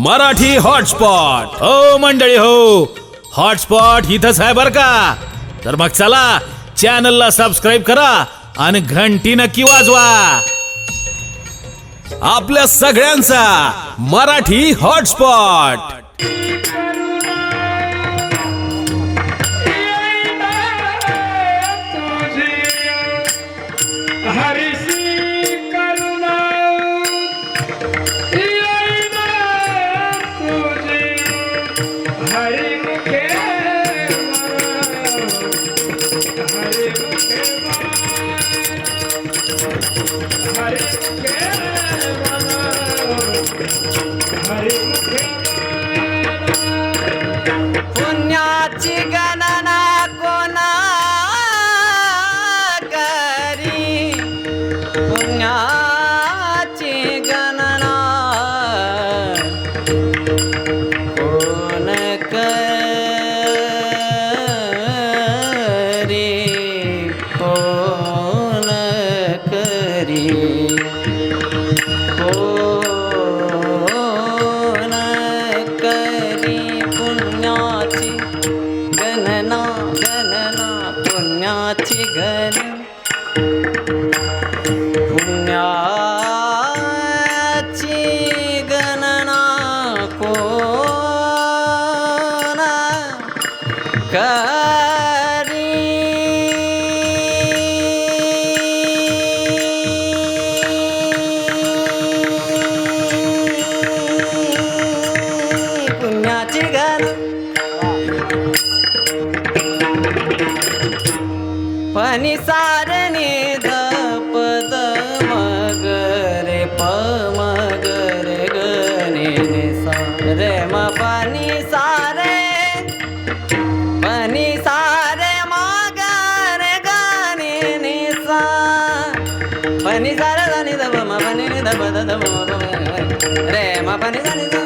Marathi hotspot हो मंडळी हो. हॉटस्पॉट इथंच आहे बर का. तर मग चला चॅनलला सबस्क्राईब करा आणि घंटी नक्की वाजवा. आपल्या सगळ्यांचा मराठी हॉटस्पॉट. पुण्याची गणना कोणा करी, पुण्याची गणना कोण करी, कोण करी, कोण करी पुण्याची गणना, गणना पुण्याची गणना, पुण्याची गणना कोण करी. पुण्याची गणना पनी सारणी धप द मग रे प मग रे गणे ने सा रे म पनी सारे, पनी सारे मग रे गणे ने सा पनी सारे धनी धप म पनी नि धप द धप रे म पनी धनी सा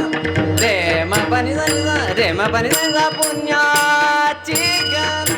रे म पनी धनी सा रे म पनी धनी सा. पुण्याची गणना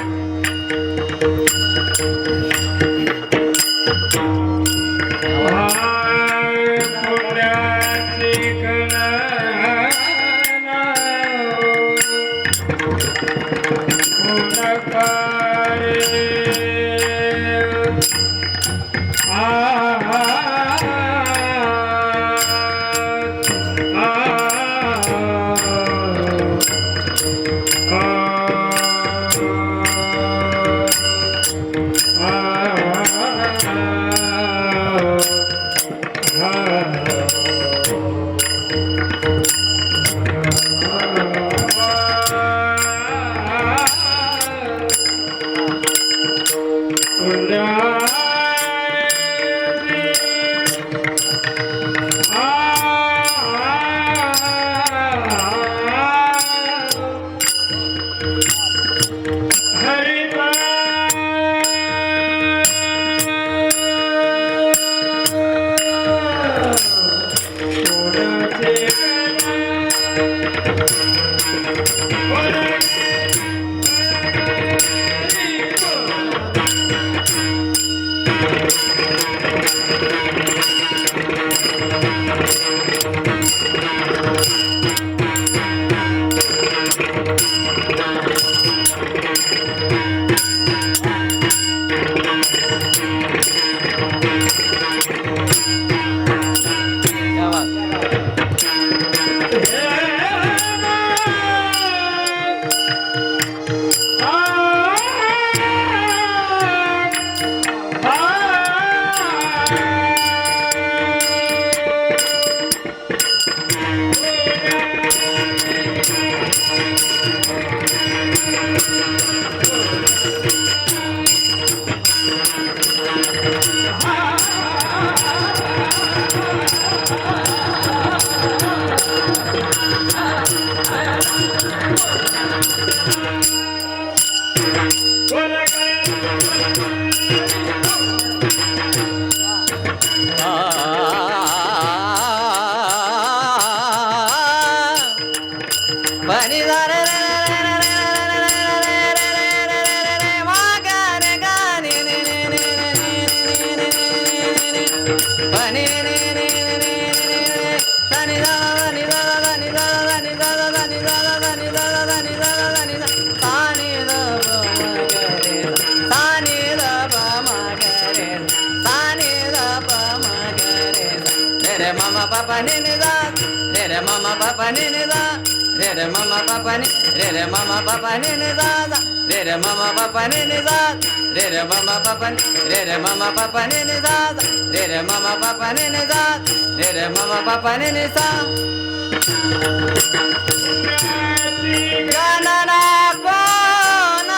पा नि नि सा रे रे म म प प नि नि सा रे रे म म प प नि रे रे म म प प नि नि सा रे रे म म प प नि नि सा रे रे म म प प रे रे म म प प नि नि सा रे रे म म प प नि नि सा रे रे म म प प नि नि सा गणना कोण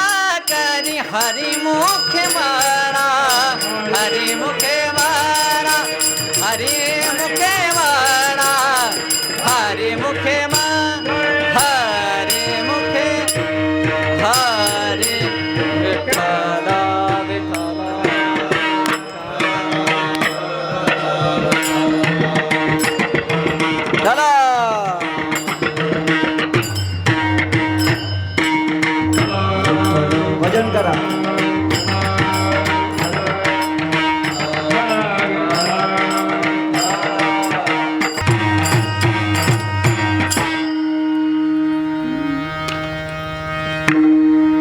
करी हरी मुखे मारा हरी मुखे मारा हरी मुखे मारा हरी मुखे मा हरी मुखे हरी विठ्ठला विठ्ठला चला भजन करा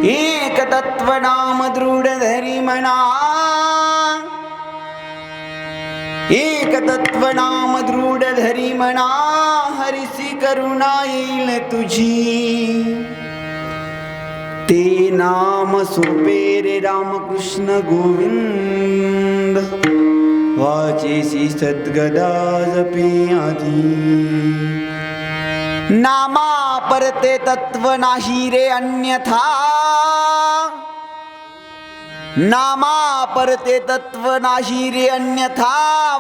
एक तत्व नाम दृढ धरी म्हणा एक तत्व नाम दृढ धरी म्हणा हरिसी करुणा येईल तुझी ते नाम सोपे रे रामकृष्ण गोविंद वाचेसी सद्गदा जपे आधी नामा परते तत्व नाही रे अन्यथा नामा परते तत्व नाही रे अन्यथा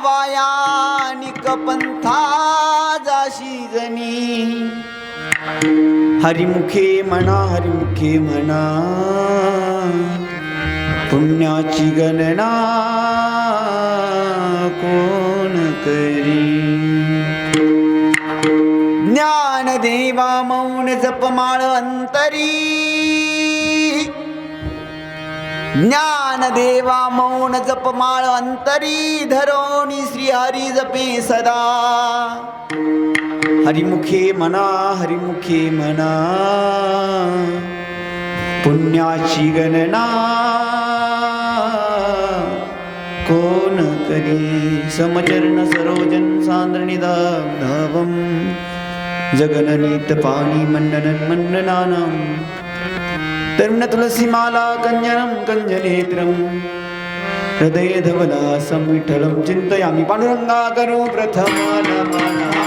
वायानिक पंथा जाशी जनी हरिमुखे म्हणा हरिमुखे म्हणा पुण्याची गणना कोण करी ज्ञान देवा मौन जपमाळ अंतरी ज्ञान देवा मौन जपमाळ अंतरी धरोनी श्री हरी जपे सदा हरिमुखे म्हणा हरिमुखे म्हणा पुण्याची गणना कोण करी समचरण सरोजन सांद्रनिधावम जगननीत पाणी मंडनं मंडनानं तरुण तुलसीमाला कंजनं कंजनेत्रं हृदय धवलासं विठ्ठलं चिन्तयामि पांडुरंगा करो प्रथमानमना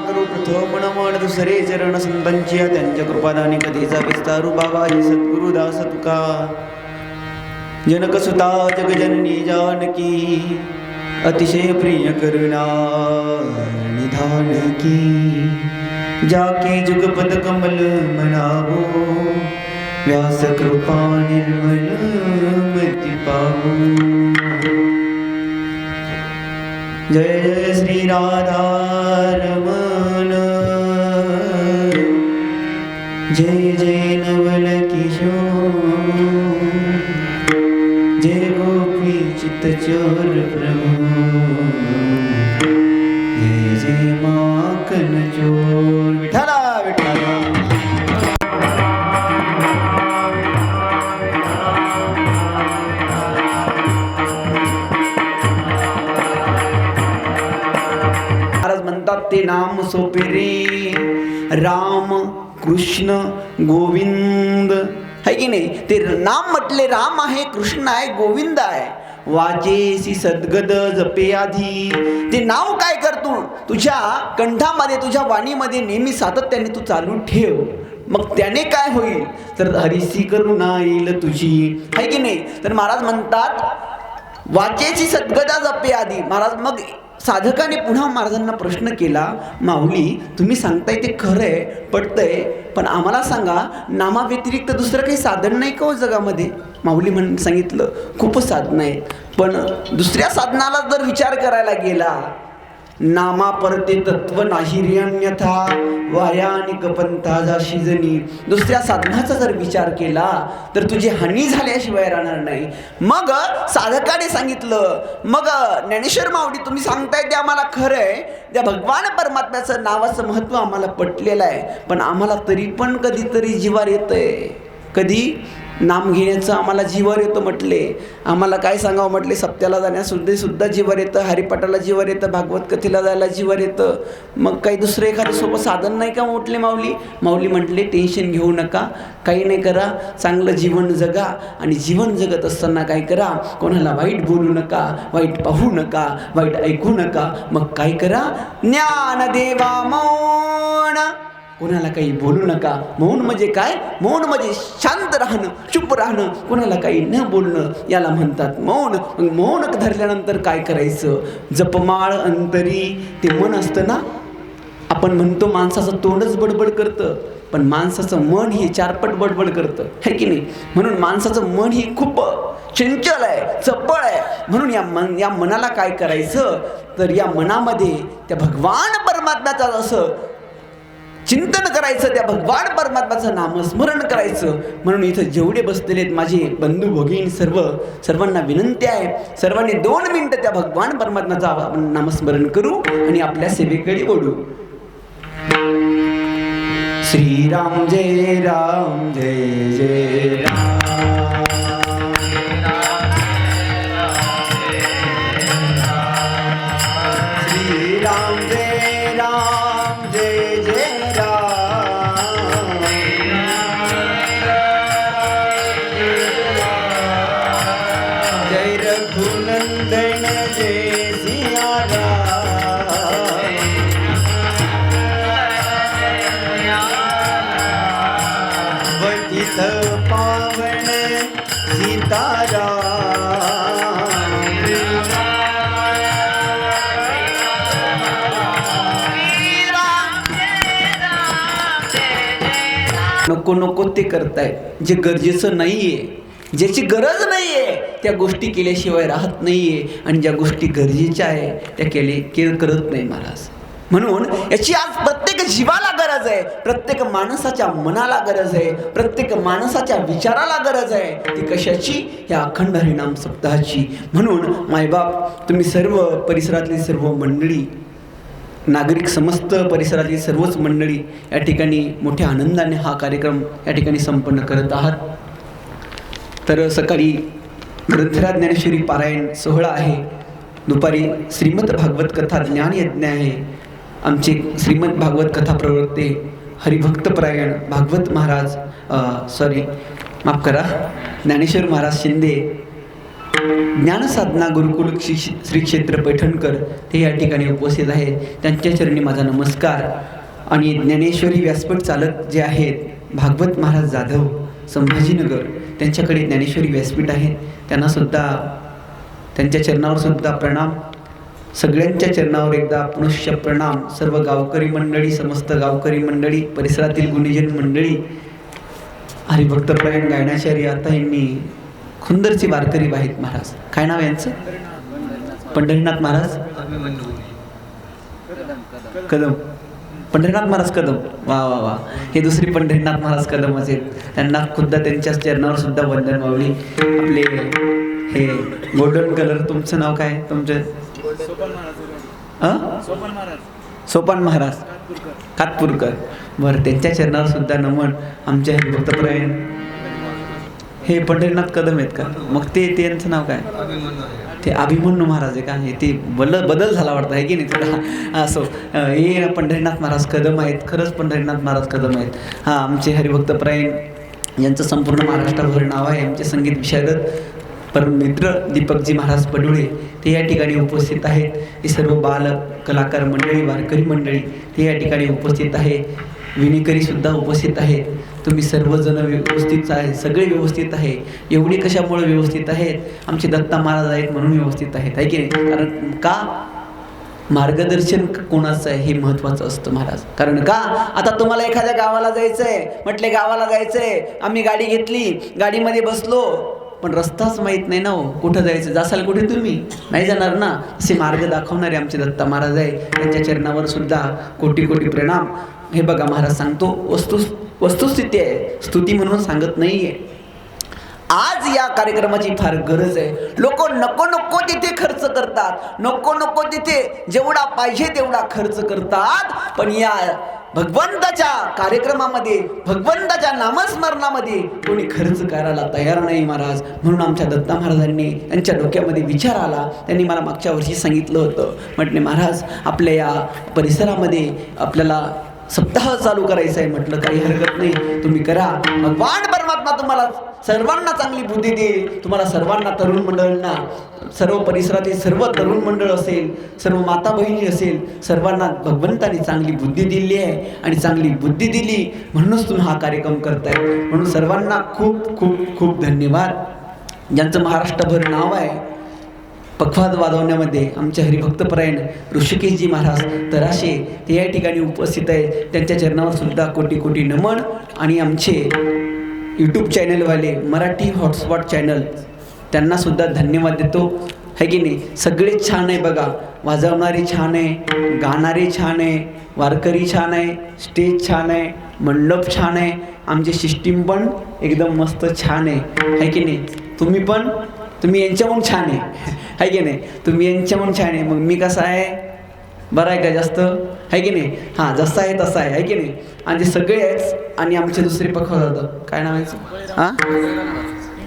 करू प्रथम मन दुसरे चरण संतांची त्यांच्या कृपादानी कधीचा विस्तारू बाबा हे सद्गुरु दास तुका जनक सुता जगजननी जानकी अतिशय प्रिय करुणा निधान की जाके जुगपद कमल मनावो व्यास कृपा निर्मल मति पावो जय जय श्री राधा रमण जय जय नवल किशोर जय गोपी चित चोर प्रभु जय जय माखन चोर विठ्ठला विठ्ठला ते नाम सोपे रे राम कृष्ण गोविंद है की नाही ते नाम म्हटले राम आहे कृष्ण आहे गोविंद आहे वाचेसी सद्गद जपे आधी ते नाव काय करतो तुझ्या कंठामध्ये तुझ्या वाणीमध्ये नेहमी सातत्याने तू चालू ठेव मग त्याने काय होईल तर हरिसी करुणा येईल तुझी है की नाही तर महाराज म्हणतात वाचेची सद्गदा जपे आधी महाराज मग साधकाने पुन्हा महाराजांना प्रश्न केला माऊली तुम्ही सांगताय ते खरं आहे पटतंय पण आम्हाला सांगा नामा व्यतिरिक्त दुसरं काही साधन नाही का हो जगामध्ये माऊली सांगितलं खूपच साधनं आहेत, पण दुसऱ्या साधनाला जर विचार करायला गेला, नामा परते तत्व नाही रे अन्यथा वायानिक पंथा जाशी जनी, दुसऱ्या साधनाचा जर विचार केला तर तुझी हानी झाल्याशिवाय राहणार नाही. मग साधकाने सांगितलं, मग ज्ञानेश्वर माऊली तुम्ही सांगताय ते आम्हाला खरं आहे, त्या भगवान परमात्म्याचं नावाचं महत्त्व आम्हाला पटलेलं आहे, पण आम्हाला तरी पण कधीतरी जीवावर येतंय, कधी नाम घेण्याचं आम्हाला जीवावर येतं म्हटले. आम्हाला काय सांगावं म्हटले, सप्त्याला जाण्यासुद्धा जीवावर येतं, हरिपाठाला जीवावर येतं, भागवत कथेला जायला जीवावर येतं, मग काही दुसरं एखादं सोपं साधन नाही का म्हटले माऊली. माऊली म्हटले टेन्शन घेऊ नका, काही नाही करा, चांगलं जीवन जगा, आणि जीवन जगत असताना काय करा, कोणाला वाईट बोलू नका, वाईट पाहू नका, वाईट ऐकू नका. मग काय करा, ज्ञान देवा मौन, कोणाला काही बोलू नका. मौन म्हणजे काय, मौन म्हणजे शांत राहणं, चुप राहणं, कोणाला काही न बोलणं, याला म्हणतात मौन. मौन धरल्यानंतर काय करायचं, जपमाळ अंतरी, ते मन असतं ना, आपण म्हणतो माणसाचं तोंडच बडबड करतं, पण माणसाचं मन हे चारपट बडबड करतं, है की नाही. म्हणून माणसाचं मन हे खूप चंचल आहे, चपळ आहे. म्हणून या मनाला काय करायचं, तर या मनामध्ये त्या भगवान परमात्म्याचं असं चिंतन करायचं, त्या भगवान परमात्म्याचं नामस्मरण करायचं. म्हणून इथं जेवढे बसलेले आहेत माझे बंधू भगिनी, सर्वांना विनंती आहे, सर्वांनी 2 मिनिटं त्या भगवान परमात्म्याचं आपण नामस्मरण करू आणि आपल्या सेवेकडे ओढू. श्रीराम जय राम, जय जय राम. श्रीराम जय राम, जय जय राम. जय रघुनंदन जय सिया राम. वटित पावन सीताराम. नको नको ते करताय, जे गरजेचं नाहीये, ज्याची गरज नाहीये त्या गोष्टी केल्याशिवाय राहत नाहीये, आणि ज्या गोष्टी गरजेच्या आहे त्या करत नाही महाराज. म्हणून याची आज प्रत्येक जीवाला गरज आहे, प्रत्येक माणसाच्या मनाला गरज आहे, प्रत्येक माणसाच्या विचाराला गरज आहे. ती कशाची, या अखंड हरिनाम सप्ताहाची. म्हणून मायबाप, तुम्ही सर्व परिसरातली सर्व मंडळी, नागरिक, समस्त परिसरातील सर्वच मंडळी या ठिकाणी मोठ्या आनंदाने हा कार्यक्रम या ठिकाणी संपन्न करत आहात. तर सकाळी ग्रंथराज ज्ञानेश्वरी पारायण सोहळा आहे, दुपारी श्रीमद भागवत कथा ज्ञानयज्ञ आहे. आमचे श्रीमद भागवत कथा प्रवर्ते हरिभक्तपरायण भागवत महाराज, माफ करा, ज्ञानेश्वर महाराज शिंदे, ज्ञानसाधना गुरुकुल श्री क्षेत्र पैठणकर, ते या ठिकाणी उपस्थित आहेत. त्यांच्या चरणी माझा नमस्कार. आणि ज्ञानेश्वरी व्यासपीठ चालक जे आहेत भागवत महाराज जाधव संभाजीनगर, त्यांच्याकडे ज्ञानेश्वरी व्यासपीठ आहे, त्यांनासुद्धा त्यांच्या चरणावर सुद्धा प्रणाम. सगळ्यांच्या चरणावर एकदा पुनश्च प्रणाम. सर्व गावकरी मंडळी, समस्त गावकरी मंडळी, परिसरातील गुणीजन मंडळी, हरिभक्तपरायण गायनाचार्य आता यांनी खुंदरचे वारकरी आहेत महाराज. काय नाव यांचं, पंढरीनाथ महाराज कदम, पंढरीनाथ महाराज कदम. वा वा वा, हे दुसरी पंढरीनाथ महाराज कदम असेल. त्यांना खुद्द त्यांच्या चरणावर सुद्धा वंदन माऊली. आपले हे गोल्डन कलर, तुमचं नाव काय, तुमचं सोपान महाराज कातपूरकर, बरं, त्यांच्या चरणावर सुद्धा नमन. आमच्या हरिभक्तपरायण हे पंढरीनाथ कदम आहेत का, मग ते त्यांचं नाव काय, ते अभिमन्यू महाराज आहे का, हे ते बदल झाला वाटतं आहे की नाही थोडा. असो, हे पंढरीनाथ महाराज कदम आहेत, खरंच पंढरीनाथ महाराज कदम आहेत. हां, आमचे हरिभक्तपरायण यांचं संपूर्ण महाराष्ट्राभर नाव आहे. आमचे संगीत विशारद परम मित्र दीपकजी महाराज पडुळे, ते या ठिकाणी उपस्थित आहेत. हे सर्व बाल कलाकार मंडळी, वारकरी मंडळी ते या ठिकाणी उपस्थित आहे. विणेकरीसुद्धा उपस्थित आहेत. तुम्ही सर्वजण व्यवस्थित आहे, सगळे व्यवस्थित आहे. एवढे कशामुळे व्यवस्थित आहेत, आमचे दत्ता महाराज आहेत म्हणून व्यवस्थित आहेत, आहे की नाही. कारण का, मार्गदर्शन कोणाचं आहे हे महत्त्वाचं असतं महाराज. कारण का, आता तुम्हाला एखाद्या गावाला जायचं आहे म्हटले, गावाला जायचं आहे, आम्ही गाडी घेतली, गाडीमध्ये बसलो, पण रस्ताच माहीत नाही ना हो, कुठं जायचं. जासाल कुठे तुम्ही? नाही जाणार ना. असे मार्ग दाखवणारे आमचे दत्ता महाराज आहे. त्यांच्या चरणावर सुद्धा कोटी कोटी प्रणाम. हे बघा महाराज सांगतो, वस्तुस्थिती आहे, स्तुती म्हणून सांगत नाही आहे. आज या कार्यक्रमाची फार गरज आहे. लोक नको नको तिथे खर्च करतात, नको नको तिथे जेवढा पाहिजे तेवढा खर्च करतात, पण या भगवंताच्या कार्यक्रमामध्ये, भगवंताच्या नामस्मरणामध्ये कोणी खर्च करायला तयार नाही महाराज. म्हणून आमच्या दत्ता महाराजांनी, त्यांच्या डोक्यामध्ये विचार आला. त्यांनी मला मागच्या वर्षी सांगितलं होतं, म्हटले महाराज आपल्या या परिसरामध्ये आपल्याला सप्ताह चालू करायचं आहे. म्हटलं काही हरकत नाही, तुम्ही करा. भगवान परमात्मा तुम्हाला सर्वांना चांगली बुद्धी देईल. तुम्हाला सर्वांना, तरुण मंडळांना, सर्व परिसरातील सर्व तरुण मंडळ असेल, सर्व माता बहिणी असेल, सर्वांना भगवंताने चांगली बुद्धी दिली आहे. आणि चांगली बुद्धी दिली म्हणूनच तुम्ही हा कार्यक्रम करताय. म्हणून सर्वांना खूप खूप खूप धन्यवाद. ज्यांचं महाराष्ट्रभर नाव आहे पखवाज वाजवण्यामध्ये, आमचे हरिभक्तपरायण ऋषिकेशजी महाराज तराशे ते या ठिकाणी उपस्थित आहे. त्यांच्या चरणावर सुद्धा कोटी कोटी नमन. आणि आमचे यूट्यूब चॅनलवाले मराठी हॉटस्पॉट चॅनल, त्यांना सुद्धा धन्यवाद देतो. है की नाही? सगळे छान आहे बघा, वाजवणारे छान आहे, गाणारे छान आहे, वारकरी छान आहे, स्टेज छान आहे, मंडप छान आहे, आमचे सिस्टीम पण एकदम मस्त छान आहे. है की नाही? तुम्ही यांच्याहून छान आहे की नाही? तुम्ही यांच्याहून छान आहे. मग मी कसा आहे? बरं आहे का जास्त? आहे की नाही? हां, जसं आहे तसं आहे की नाही? आणि ते सगळे आहेत. आणि आमचे दुसरे पखवाज होतं, काय नाव आहे? हां,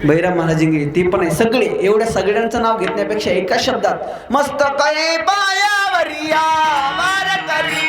बैराम महाराजिंगे, ते पण आहे. सगळे, एवढ्या सगळ्यांचं नाव घेतण्यापेक्षा एका शब्दात मस्त काय पायावरिया वारकरी.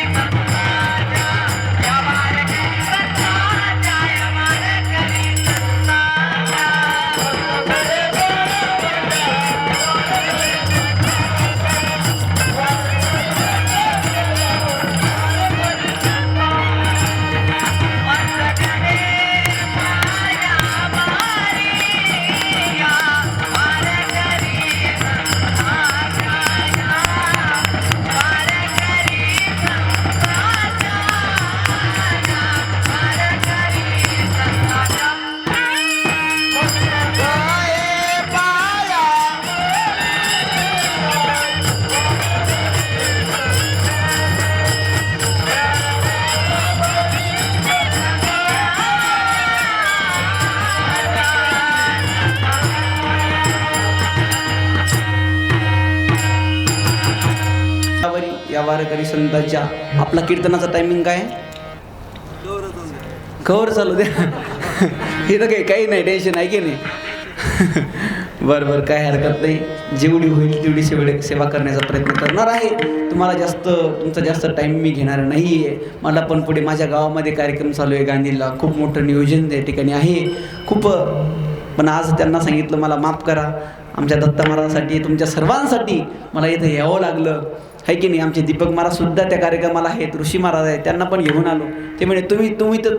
या वारकरी संतांच्या. आपला कीर्तनाचा टायमिंग काय? कवर चालू द्या. हे तर काही नाही, टेन्शन आहे की नाही? बरं, काय हरकत नाही. जेवढी होईल तेवढी सेवा करण्याचा प्रयत्न करणार आहे. तुम्हाला तुमचा जास्त टाईम मी घेणार नाही आहे. मला पण पुढे माझ्या गावामध्ये कार्यक्रम चालू आहे गांधीला. खूप मोठं नियोजन त्या ठिकाणी आहे खूप. पण आज त्यांना सांगितलं मला माफ करा, आमच्या दत्ता महाराजांसाठी, तुमच्या सर्वांसाठी मला इथं यावं लागलं. है की नाही? आमचे दीपक महाराज सुद्धा त्या कार्यक्रमाला आहेत, ऋषी महाराज आहेत, त्यांना पण घेऊन आलो. ते म्हणे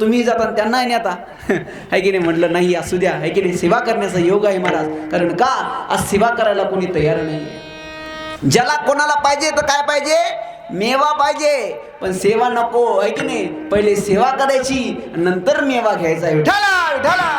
तुम्ही जाता त्यांना आहे आता. है की नाही? म्हटलं नाही, असू द्या. है की नाही? सेवा करण्याचा योग आहे महाराज. कारण का आज सेवा करायला कोणी तयार नाही आहे. ज्याला कोणाला पाहिजे तर काय पाहिजे? मेवा पाहिजे, पण सेवा नको. है की नाही? पहिले सेवा करायची, नंतर मेवा घ्यायचा. विठाला विठाला.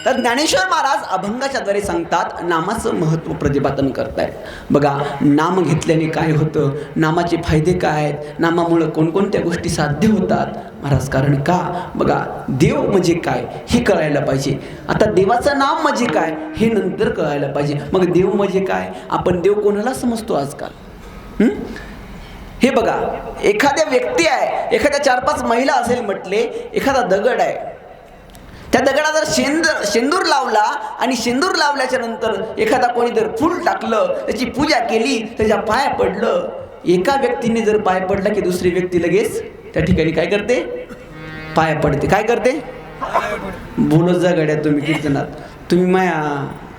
तर ज्ञानेश्वर महाराज अभंगाच्या द्वारे सांगतात, नामाचं महत्त्व प्रतिपादन करतायत. बघा, नाम घेतल्याने काय होतं, नामाचे फायदे काय आहेत, नामामुळं कोणकोणत्या गोष्टी साध्य होतात महाराज. कारण का, बघा, देव म्हणजे काय हे कळायला पाहिजे. आता देवाचं नाम म्हणजे काय हे नंतर कळायला पाहिजे. मग देव म्हणजे काय, आपण देव कोणाला समजतो आजकाल? हे बघा, एखाद्या व्यक्ती आहे, एखाद्या 4-5 महिला असेल म्हटले, एखादा दगड आहे, त्या दगडात जर शेंदूर लावला आणि शेंदूर लावल्याच्या नंतर एखादा कोणी जर फूल टाकलं, त्याची पूजा केली, त्याच्या पाया पडलं, एका व्यक्तीने जर पाय पडला की दुसरी व्यक्ती लगेच त्या ठिकाणी काय करते? पाया पडते. काय करते? बोलत जा गड्या तुम्ही कीर्तनात. तुम्ही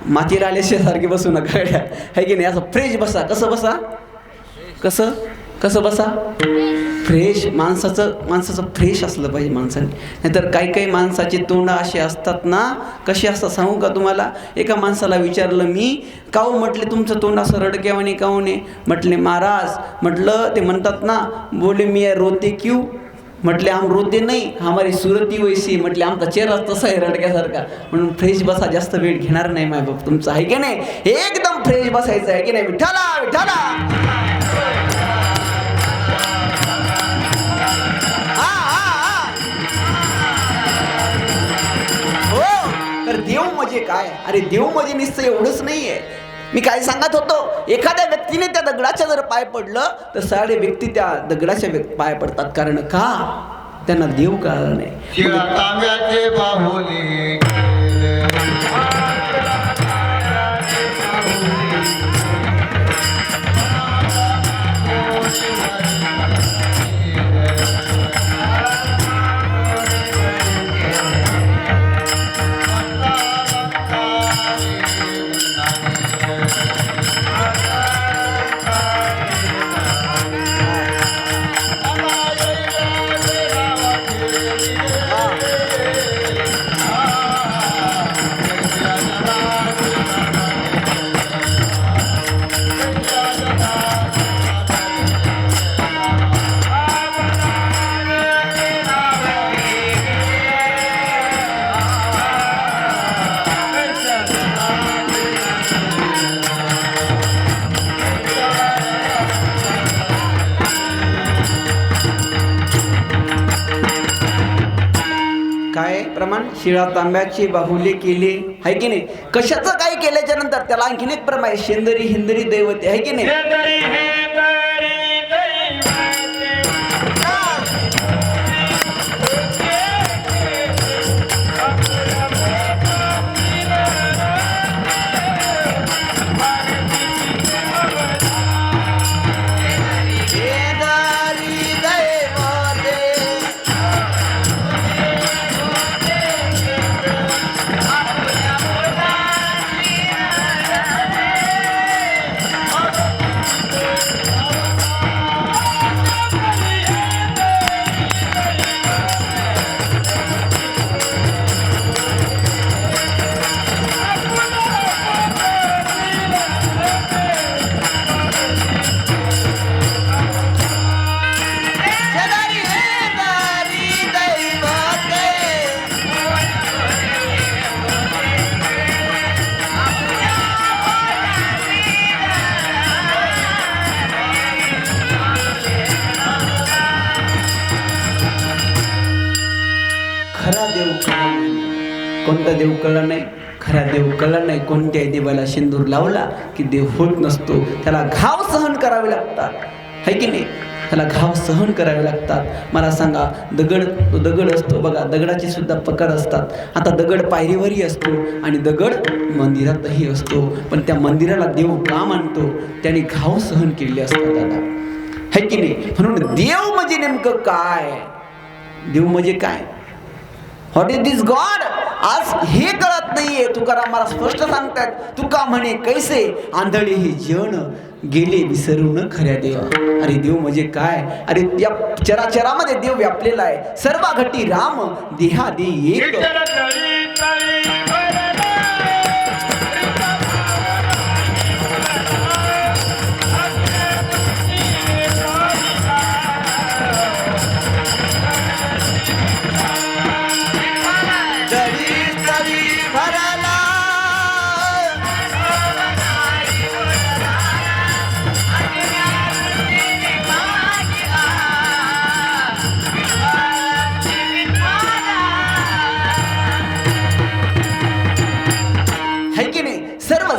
मातीला आल्याशिवाय सारखे बसू नका गड्या. है की नाही? असं फ्रेश बसा. कसं बसा? कसं? कसं बसा? फ्रेश. माणसाचं फ्रेश असलं पाहिजे माणसाने. नाहीतर काही माणसाचे तोंड असे असतात ना, कसे असतात सांगू का तुम्हाला? एका माणसाला विचारलं मी, काहून म्हटले तुमचं तोंड असं रडक्यावाने काहून आहे? म्हटले महाराज, म्हटलं ते म्हणतात ना, बोले मी रोते क्यू? म्हटले हम रोते नाही, हमारी सुरती वैसी. म्हटले आमचा चेहरा तसा आहे रडक्यासारखा. म्हणून फ्रेश बसा, जास्त वेळ घेणार नाही माय बाप तुमचं, आहे की नाही? एकदम फ्रेश बसायचं आहे की नाही? विठाला विठाला. तर देव म्हणजे काय? अरे देव म्हणजे नुसतं एवढंच नाहीये. मी काय सांगत होतो, एखाद्या व्यक्तीने त्या दगडाच्या जर पाय पडलं तर सारे व्यक्ती त्या दगडाच्या पाय पडतात. कारण का? त्यांना देव कळलं नाही. तांब्याचे बाहुली काय प्रमाण? शिळा तांब्याची बाहुले केले, आहे की नाही? कशाचं काही केल्याच्या नंतर त्याला आणखीन एक प्रमाण, शेंदरी हिंदरी दैवते, आहे की नाही? खरा देव कळला नाही. कोणता देव कळला नाही? खरा देव कळला नाही. कोणत्याही देवाला सिंदूर लावला की देव होत नसतो. त्याला घाव सहन करावे लागतात, है की नाही? त्याला घाव सहन करावे लागतात. मला सांगा, तो दगड असतो बघा, दगडाचे सुद्धा प्रकार असतात. आता दगड पायरीवरही असतो आणि दगड मंदिरातही असतो. पण त्या मंदिराला देव का मानतो? त्याने घाव सहन केलेले असतात दादा, है की नाही? म्हणून देव म्हणजे नेमकं काय? देव म्हणजे काय? What is this God? आज हे कळत नाहीये. तुकाराम मला स्पष्ट सांगतात, तुका म्हणे कैसे आंधळे हे जन गेले विसरून खऱ्या देवा. अरे देव म्हणजे काय? अरे या चराचरामध्ये देव व्यापलेला आहे. सर्व घटी राम देहादी एक.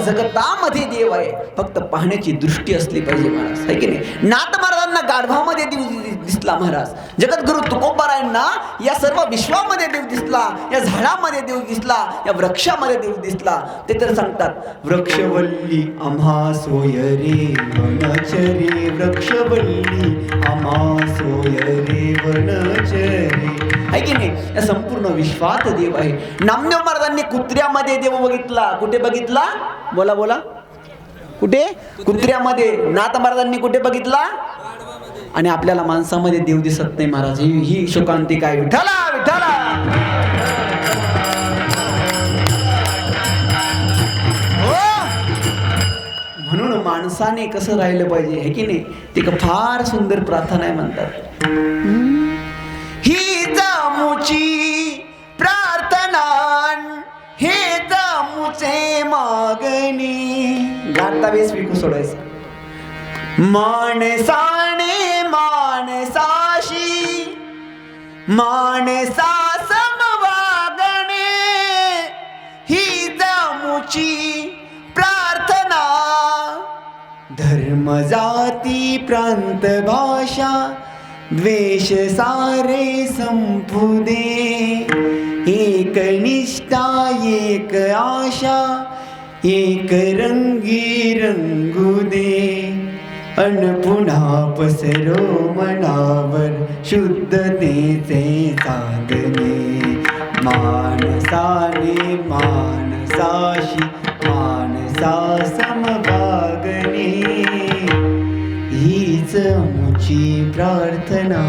जगतामध्ये देव आहे, फक्त पाहण्याची दृष्टी असली पाहिजे महाराज, है की नाही? नाथ महाराजांना गाढवामध्ये देव दिसला महाराज. जगद्गुरु तुकोबारायांना या सर्व विश्वामध्ये देव दिसला, या झाडामध्ये देव दिसला, या वृक्षामध्ये देव दिसला. ते तर सांगतात, वृक्षवल्ली आम्हा सोय रे वनचरे, वृक्षवल्ली आम्हा सोय रे वनचरे, है की नाही? या संपूर्ण विश्वात देव आहे. नामदेव महाराजांनी कुत्र्यामध्ये देव बघितला. कुठे बघितला? बोला बोला. कुठे? कुत्र्यामध्ये. नाथ महाराजांनी कुठे बघितला? आणि आपल्याला माणसामध्ये देव दिसत नाही महाराज. ही शोकांतिका आहे. विठ्ठला विठ्ठला. म्हणून माणसाने कसं राहिलं पाहिजे हे की नाही, ते फार सुंदर प्रार्थना आहे म्हणतात. ही जामुची प्रार्थना हे जामुचे मागणी. गाता वेळेस विकू सोडायचं. माणसाने माणसाशी माणसा समवागणे ही जामुची प्रार्थना. धर्म जाती प्रांत भाषा द्वेष सारे संपू दे. एक निष्ठा एक आशा एक रंगी रंगू दे. अन पुन्हा पसरो मनावर शुद्धतेचे चांदणे. माणसाने माणसाशी माणसा समवागणे हीच आमची प्रार्थना.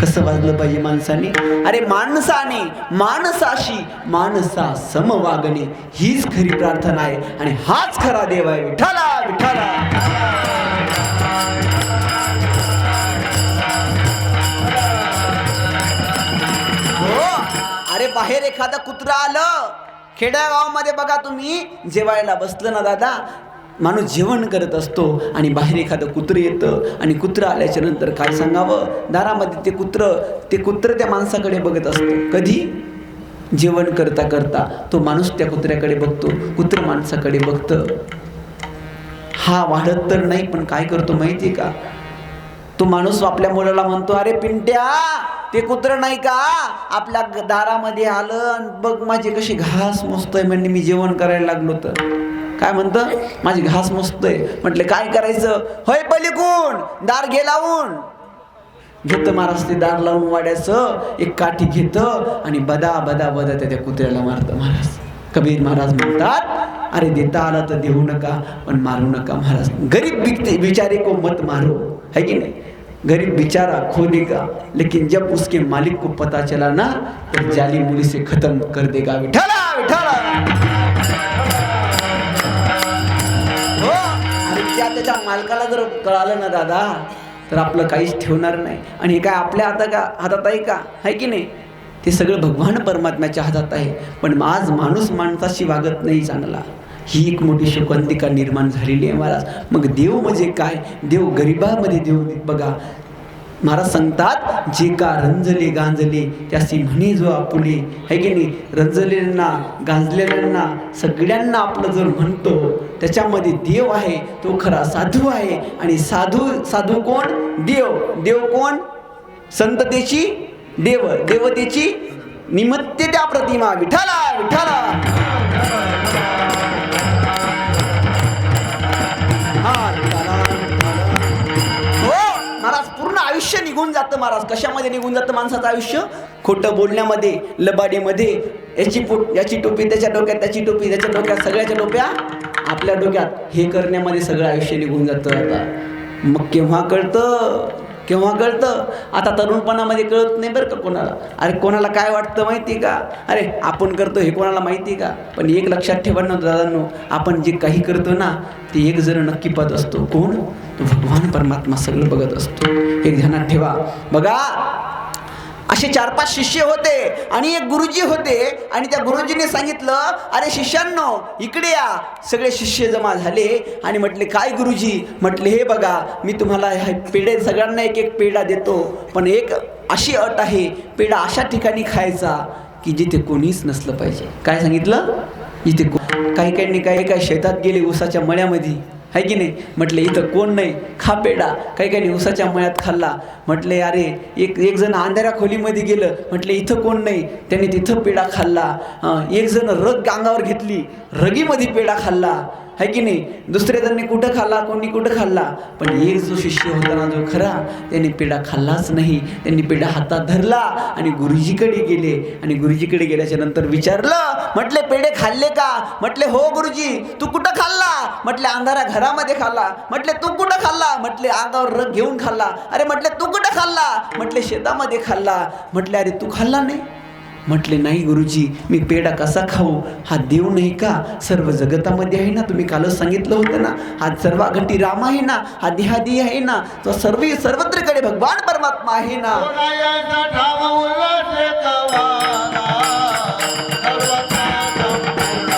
कसं वाजलं पाहिजे माणसाने? अरे माणसाने माणसाशी माणसा समवागणे हीच खरी प्रार्थना आहे आणि हाच खरा देव आहे. विठ्ठला विठ्ठला. अरे बाहेर एखादा कुत्रा आलं खेड्यागावामध्ये बघा तुम्ही, जेवायला बसलं ना दादा, माणूस जेवण करत असतो आणि बाहेर एखादं कुत्रं येतं आणि कुत्रं आल्याच्या नंतर काय सांगावं, दारामध्ये ते कुत्रं त्या माणसाकडे बघत असतं. कधी? जेवण करता करता तो माणूस त्या कुत्र्याकडे बघतो, कुत्रं माणसाकडे बघतं. हा वाढत तर नाही पण काय करतो माहिती का, तो माणूस आपल्या मुलाला म्हणतो, अरे पिंट्या ते कुत्रं नाही का आपल्या दारामध्ये आलं, बघ माझे कशी घास मोजतोय, म्हणजे मी जेवण करायला लागलो तर. काय म्हणतं? माझी घास मोजतोय. म्हटलं काय करायचं? होय पलीकडून दार घे लावून. घेतं महाराज ते दार लावून वाड्याचं, एक काठी घेतं आणि बदा बदा बदा त्या कुत्र्याला मारतं महाराज. कबीर महाराज म्हणतात, अरे देता आला तर देऊ नका पण मारू नका महाराज. गरीब बिचारे को मत मारो, है की नहीं? गरीब बेचारा खो देगा लेकिन जब उसके मालिक को पता चला ना तो जाली मुली से खत्म कर देगा. विठ्ठला विठ्ठला. हो, आणि त्याच्या मालकाला जर कळालं ना दादा तर आपलं काहीच ठेवणार नाही. आणि हे काय आपल्या हातात आहे का? आहे की नाही? ते सगळं भगवान परमात्म्याच्या हातात आहे. पण आज माणूस माणसाशी वागत नाही चांगला. ही एक मोठी शोकांतिका निर्माण झालेली आहे महाराज. मग देव म्हणजे काय? देव गरिबामध्ये देव बघा. महाराज सांगतात, जे का रंजले गांजले त्यासी म्हणे जो आपुले, है की नाही? रंजलेल्यांना गांजलेल्यांना सगळ्यांना आपलं जर म्हणतो त्याच्यामध्ये देव आहे, तो खरा साधू आहे. आणि साधू कोण? देव. देव कोण? संततेची देव, देवतेची निमित्त त्या प्रतिमा. विठ्ठला विठ्ठला. महाराज पूर्ण आयुष्य निघून जातं महाराज. कशामध्ये निघून जातं माणसाचं आयुष्य? खोटं बोलण्यामध्ये, लबाडीमध्ये. याची टोपी त्याच्या डोक्यात, त्याची टोपी त्याच्या डोक्यात, सगळ्याच्या टोप्या आपल्या डोक्यात, हे करण्यामध्ये सगळं आयुष्य निघून जातं. आता मग केव्हा कळतं? आता तरुणपणामध्ये कळत नाही बरं का कोणाला. अरे कोणाला काय वाटतं माहिती का? अरे आपण करतो हे कोणाला माहिती का? पण एक लक्षात ठेवा ना दादांनो, आपण जे काही करतो ना ते एक जण नक्की पाहत असतो. कोण? तो भगवान परमात्मा सगळं बघत असतो. एक ध्यानात ठेवा. बघा, असे 4-5 शिष्य होते आणि एक गुरुजी होते. आणि त्या गुरुजीने सांगितलं, अरे शिष्यांनो इकडे या. सगळे शिष्य जमा झाले आणि म्हटले, काय गुरुजी? म्हटले, हे बघा मी तुम्हाला पेढे सगळ्यांना एक एक पेढा देतो, पण एक अशी अट आहे, पेढा अशा ठिकाणी खायचा की जिथे कोणीच नसलं पाहिजे. काय सांगितलं? जिथे काही काय शेतात गेले उसाच्या मळ्यामध्ये, आहे की नाही? म्हटले इथं कोण नाही, खा पेढा. काही उसाच्या मळ्यात खाल्ला. म्हटले अरे एक जण अंधाऱ्या खोलीमध्ये गेलं. म्हटले इथं कोण नाही, त्याने तिथं पेढा खाल्ला. एक जण रग अंगावर घेतली, रगीमध्ये पेढा खाल्ला. है की नाही. दुसरे जणांनी कुठं खाल्ला, कोणी कुठं खाल्ला, पण एक जो शिष्य होता ना जो खरा, त्याने पेढा खाल्लाच नाही. त्यांनी पेढा हातात धरला आणि गुरुजीकडे गेले. आणि गुरुजीकडे गेल्याच्या नंतर विचारलं, म्हटले पेढे खाल्ले का? म्हटले हो गुरुजी. तू कुठं खाल्ला? म्हटले अंधारा घरामध्ये खाल्ला. म्हटले तू कुठं खाल्ला? म्हटले अंगावर रग घेऊन खाल्ला. अरे म्हटले तू कुठं खाल्ला? म्हटले शेतामध्ये खाल्ला. म्हटले अरे तू खाल्ला नाही? म्हटले नाही गुरुजी, मी पेढा कसा खाऊ? हा देव नाही का? सर्व जगतामध्ये आहे ना, तुम्ही कालच सांगितलं होतं ना, हा सर्वाघटी राम आहे ना, हा देहादी आहे ना, तो सर्वत्रकडे भगवान परमात्मा आहे ना. कोणायाचा ठाव उल्हास कवाला, सर्वथा संपूर्ण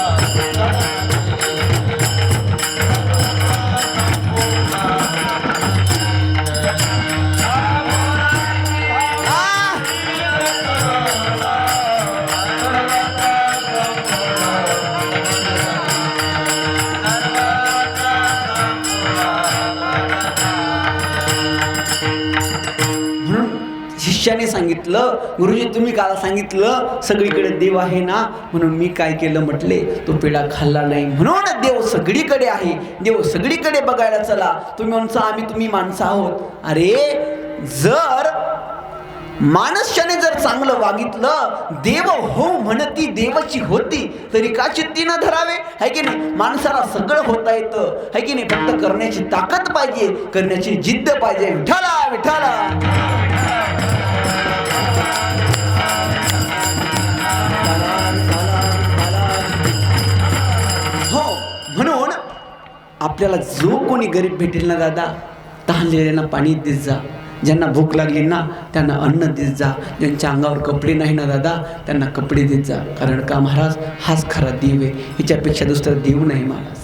शिष्याने सांगितलं, गुरुजी तुम्ही काल सांगितलं सगळीकडे देव आहे ना, म्हणून मी काय केलं म्हटले, तो पेढा खाल्ला नाही. म्हणून देव सगळीकडे आहे, देव सगळीकडे बघायला चला. तुम्ही म्हणता आम्ही तुम्ही माणसं आहोत. अरे जर माणसाने जर चांगलं वागितलं, देव हो म्हणती देवाची होती, तरी का चित्ती न धरावे, है की नाही. माणसाला सगळं होता येतं, है की नाही. फक्त करण्याची ताकद पाहिजे, करण्याची जिद्द पाहिजे. विठाला विठाला. हो, म्हणून आपल्याला जो कोणी गरीब भेटेल ना दादा, तहानलेल्यांना पाणी देत जा. ज्यांना भूक लागली ना त्यांना अन्न देत जा. ज्यांच्या अंगावर कपडे नाही ना दादा, त्यांना कपडे देत जा. कारण का महाराज, हाच खरा देव आहे, हिच्यापेक्षा दुसरा देव नाही महाराज,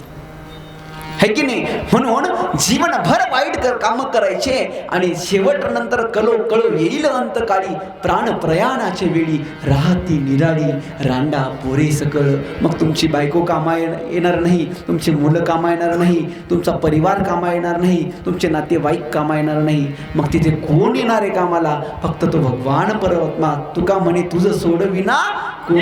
है की नाही. म्हणून जीवनभर वाईट कामं करायचे आणि शेवट नंतर कलो येईल अंतकाळी, प्राण प्रयाणाच्या वेळी राहती निराळी रांडा पोरे सकळ. मग तुमची बायको कामा येणार नाही, तुमची मुलं कामा येणार नाही, तुमचा परिवार कामा येणार नाही, तुमचे नातेवाईक कामा येणार नाही. मग तिथे कोण येणार आहे कामाला? फक्त तो भगवान परमात्मा. तुका म्हणे तुझं सोडविना कोण.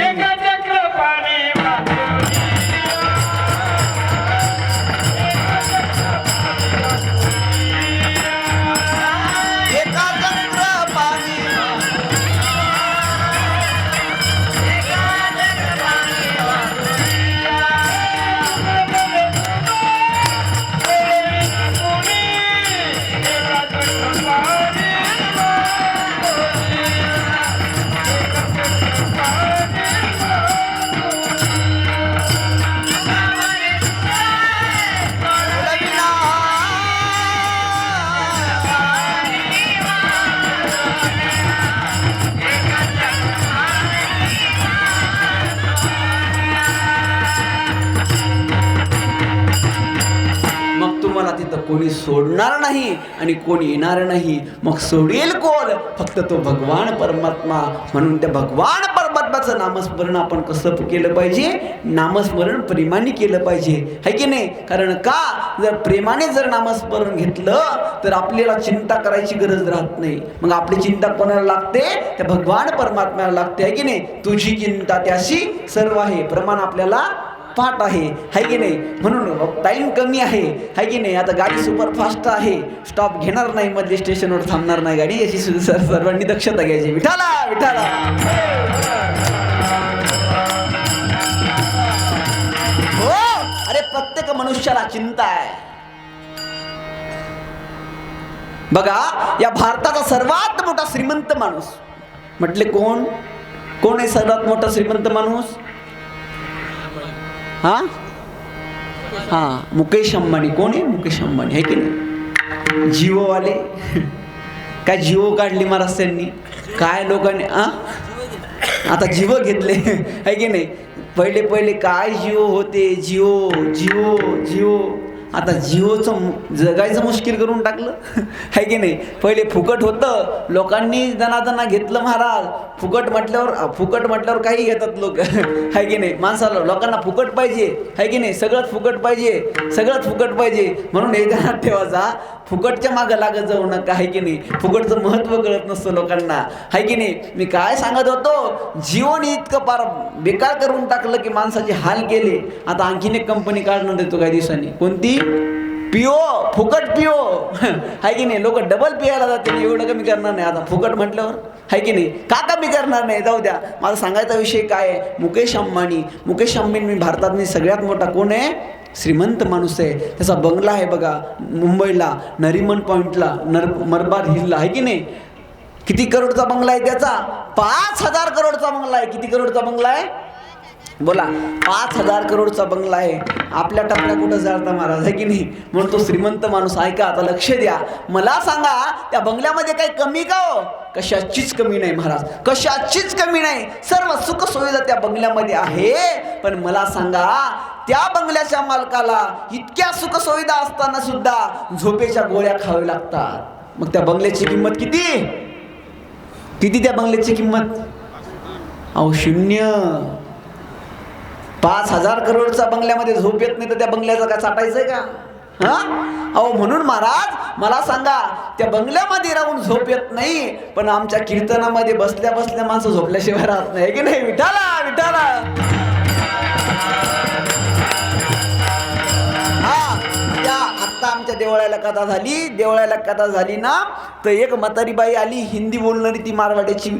तिथं कोणी सोडणार नाही आणि कोणी येणार नाही. मग सोडेल कोण? फक्त तो भगवान परमात्मा. म्हणून त्या भगवान परमात्माचं नामस्मरण आपण कसं केलं पाहिजे? नामस्मरण प्रेमाने केलं पाहिजे, है की नाही. कारण का, जर प्रेमाने जर नामस्मरण घेतलं तर आपल्याला चिंता करायची गरज राहत नाही. मग आपली चिंता कोणाला लागते? त्या भगवान परमात्म्याला लागते, है की नाही. तुझी चिंता त्याशी सर्व आहे, प्रमाण आपल्याला पाठ आहे, है की नाही. म्हणून टाइम कमी आहे, है की नाही. आता गाडी सुपरफास्ट आहे, स्टॉप घेणार नाही, मधल्या स्टेशनवर थांबणार नाही गाडी, याची सर्वांनी दक्षता घ्यायची. विठाला विठाला. हो, अरे प्रत्येक मनुष्याला चिंता आहे. बघा, या भारताचा सर्वात मोठा श्रीमंत माणूस म्हटले कोण? कोण आहे सर्वात मोठा श्रीमंत माणूस? मुकेश अंबानी. कोण आहे? मुकेश अंबानी, है की नाही. जिओवाले काय जिओ काढली महाराज त्यांनी, काय लोकांनी आता जिओ घेतले, है की नाही. पहिले काय जिओ होते, जिओ आता जिओचं जगायचं मुश्किल करून टाकलं, है की नाही. पहिले फुकट होतं, लोकांनी दणादणा घेतलं महाराज. फुकट म्हटल्यावर काही घेतात लोक, है की नाही. माणसाला लोकांना फुकट पाहिजे, है की नाही. सगळंच फुकट पाहिजे. म्हणून हे ध्यानात ठेवायचा, फुकटच्या मागं लागत जाऊ नका, आहे की नाही. फुकटचं महत्त्व कळत नसतं लोकांना, आहे की नाही. मी काय सांगत होतो, जीवन इतकं पार बेकार करून टाकलं की माणसाचे हाल केले. आता आणखीन एक कंपनी काढणार देतो काही दिवसांनी, कोणती? पिओ, फुकट पिओ, आहे की नाही. लोक डबल पियाला जाते, एवढं कमी करणार नाही आता फुकट म्हटल्यावर, आहे की नाही. का कमी करणार नाही, जाऊ द्या. माझा सांगायचा विषय काय आहे, मुकेश अंबानी. मुकेश अंबानी भारतातली सगळ्यात मोठा कोण आहे, श्रीमंत माणूस आहे. त्याचा बंगला आहे बघा मुंबईला, नरिमन पॉईंटला, मरबार हिलला, आहे की नाही. किती करोडचा बंगला आहे त्याचा? 5,000 करोडचा बंगला आहे. किती करोडचा बंगला आहे बोला? 5,000 करोडचा बंगला आहे. आपल्या टपल्या कुठं जाळता महाराज, आहे की नाही. म्हणून तो श्रीमंत माणूस. ऐका आता, लक्ष द्या. मला सांगा, त्या बंगल्यामध्ये काही कमी का हो? कशाचीच कमी नाही महाराज, कशाचीच कमी नाही. सर्व सुख सुविधा त्या बंगल्यामध्ये आहे. पण मला सांगा, त्या बंगल्याच्या मालकाला इतक्या सुख सुविधा असताना सुद्धा झोपेच्या गोळ्या खावे लागतात. मग त्या बंगल्याची किंमत किती? किती त्या बंगल्याची किंमत? अहो, 0. 5,000 करोडचा बंगल्यामध्ये झोप येत नाही तर त्या बंगल्याचं काय चाटायचंय का? हा, अहो, म्हणून महाराज मला सांगा, त्या बंगल्यामध्ये राहून झोप येत नाही, पण आमच्या कीर्तनामध्ये बसल्या बसल्या माणसं झोपल्याशिवाय राहत नाही, की नाही. विठाला विठाला. हा, त्या आत्ता आमच्या देवळाला कथा झाली ना, तर एक म्हातारी बाई आली, हिंदी बोलणारी, ती मारवाड्याची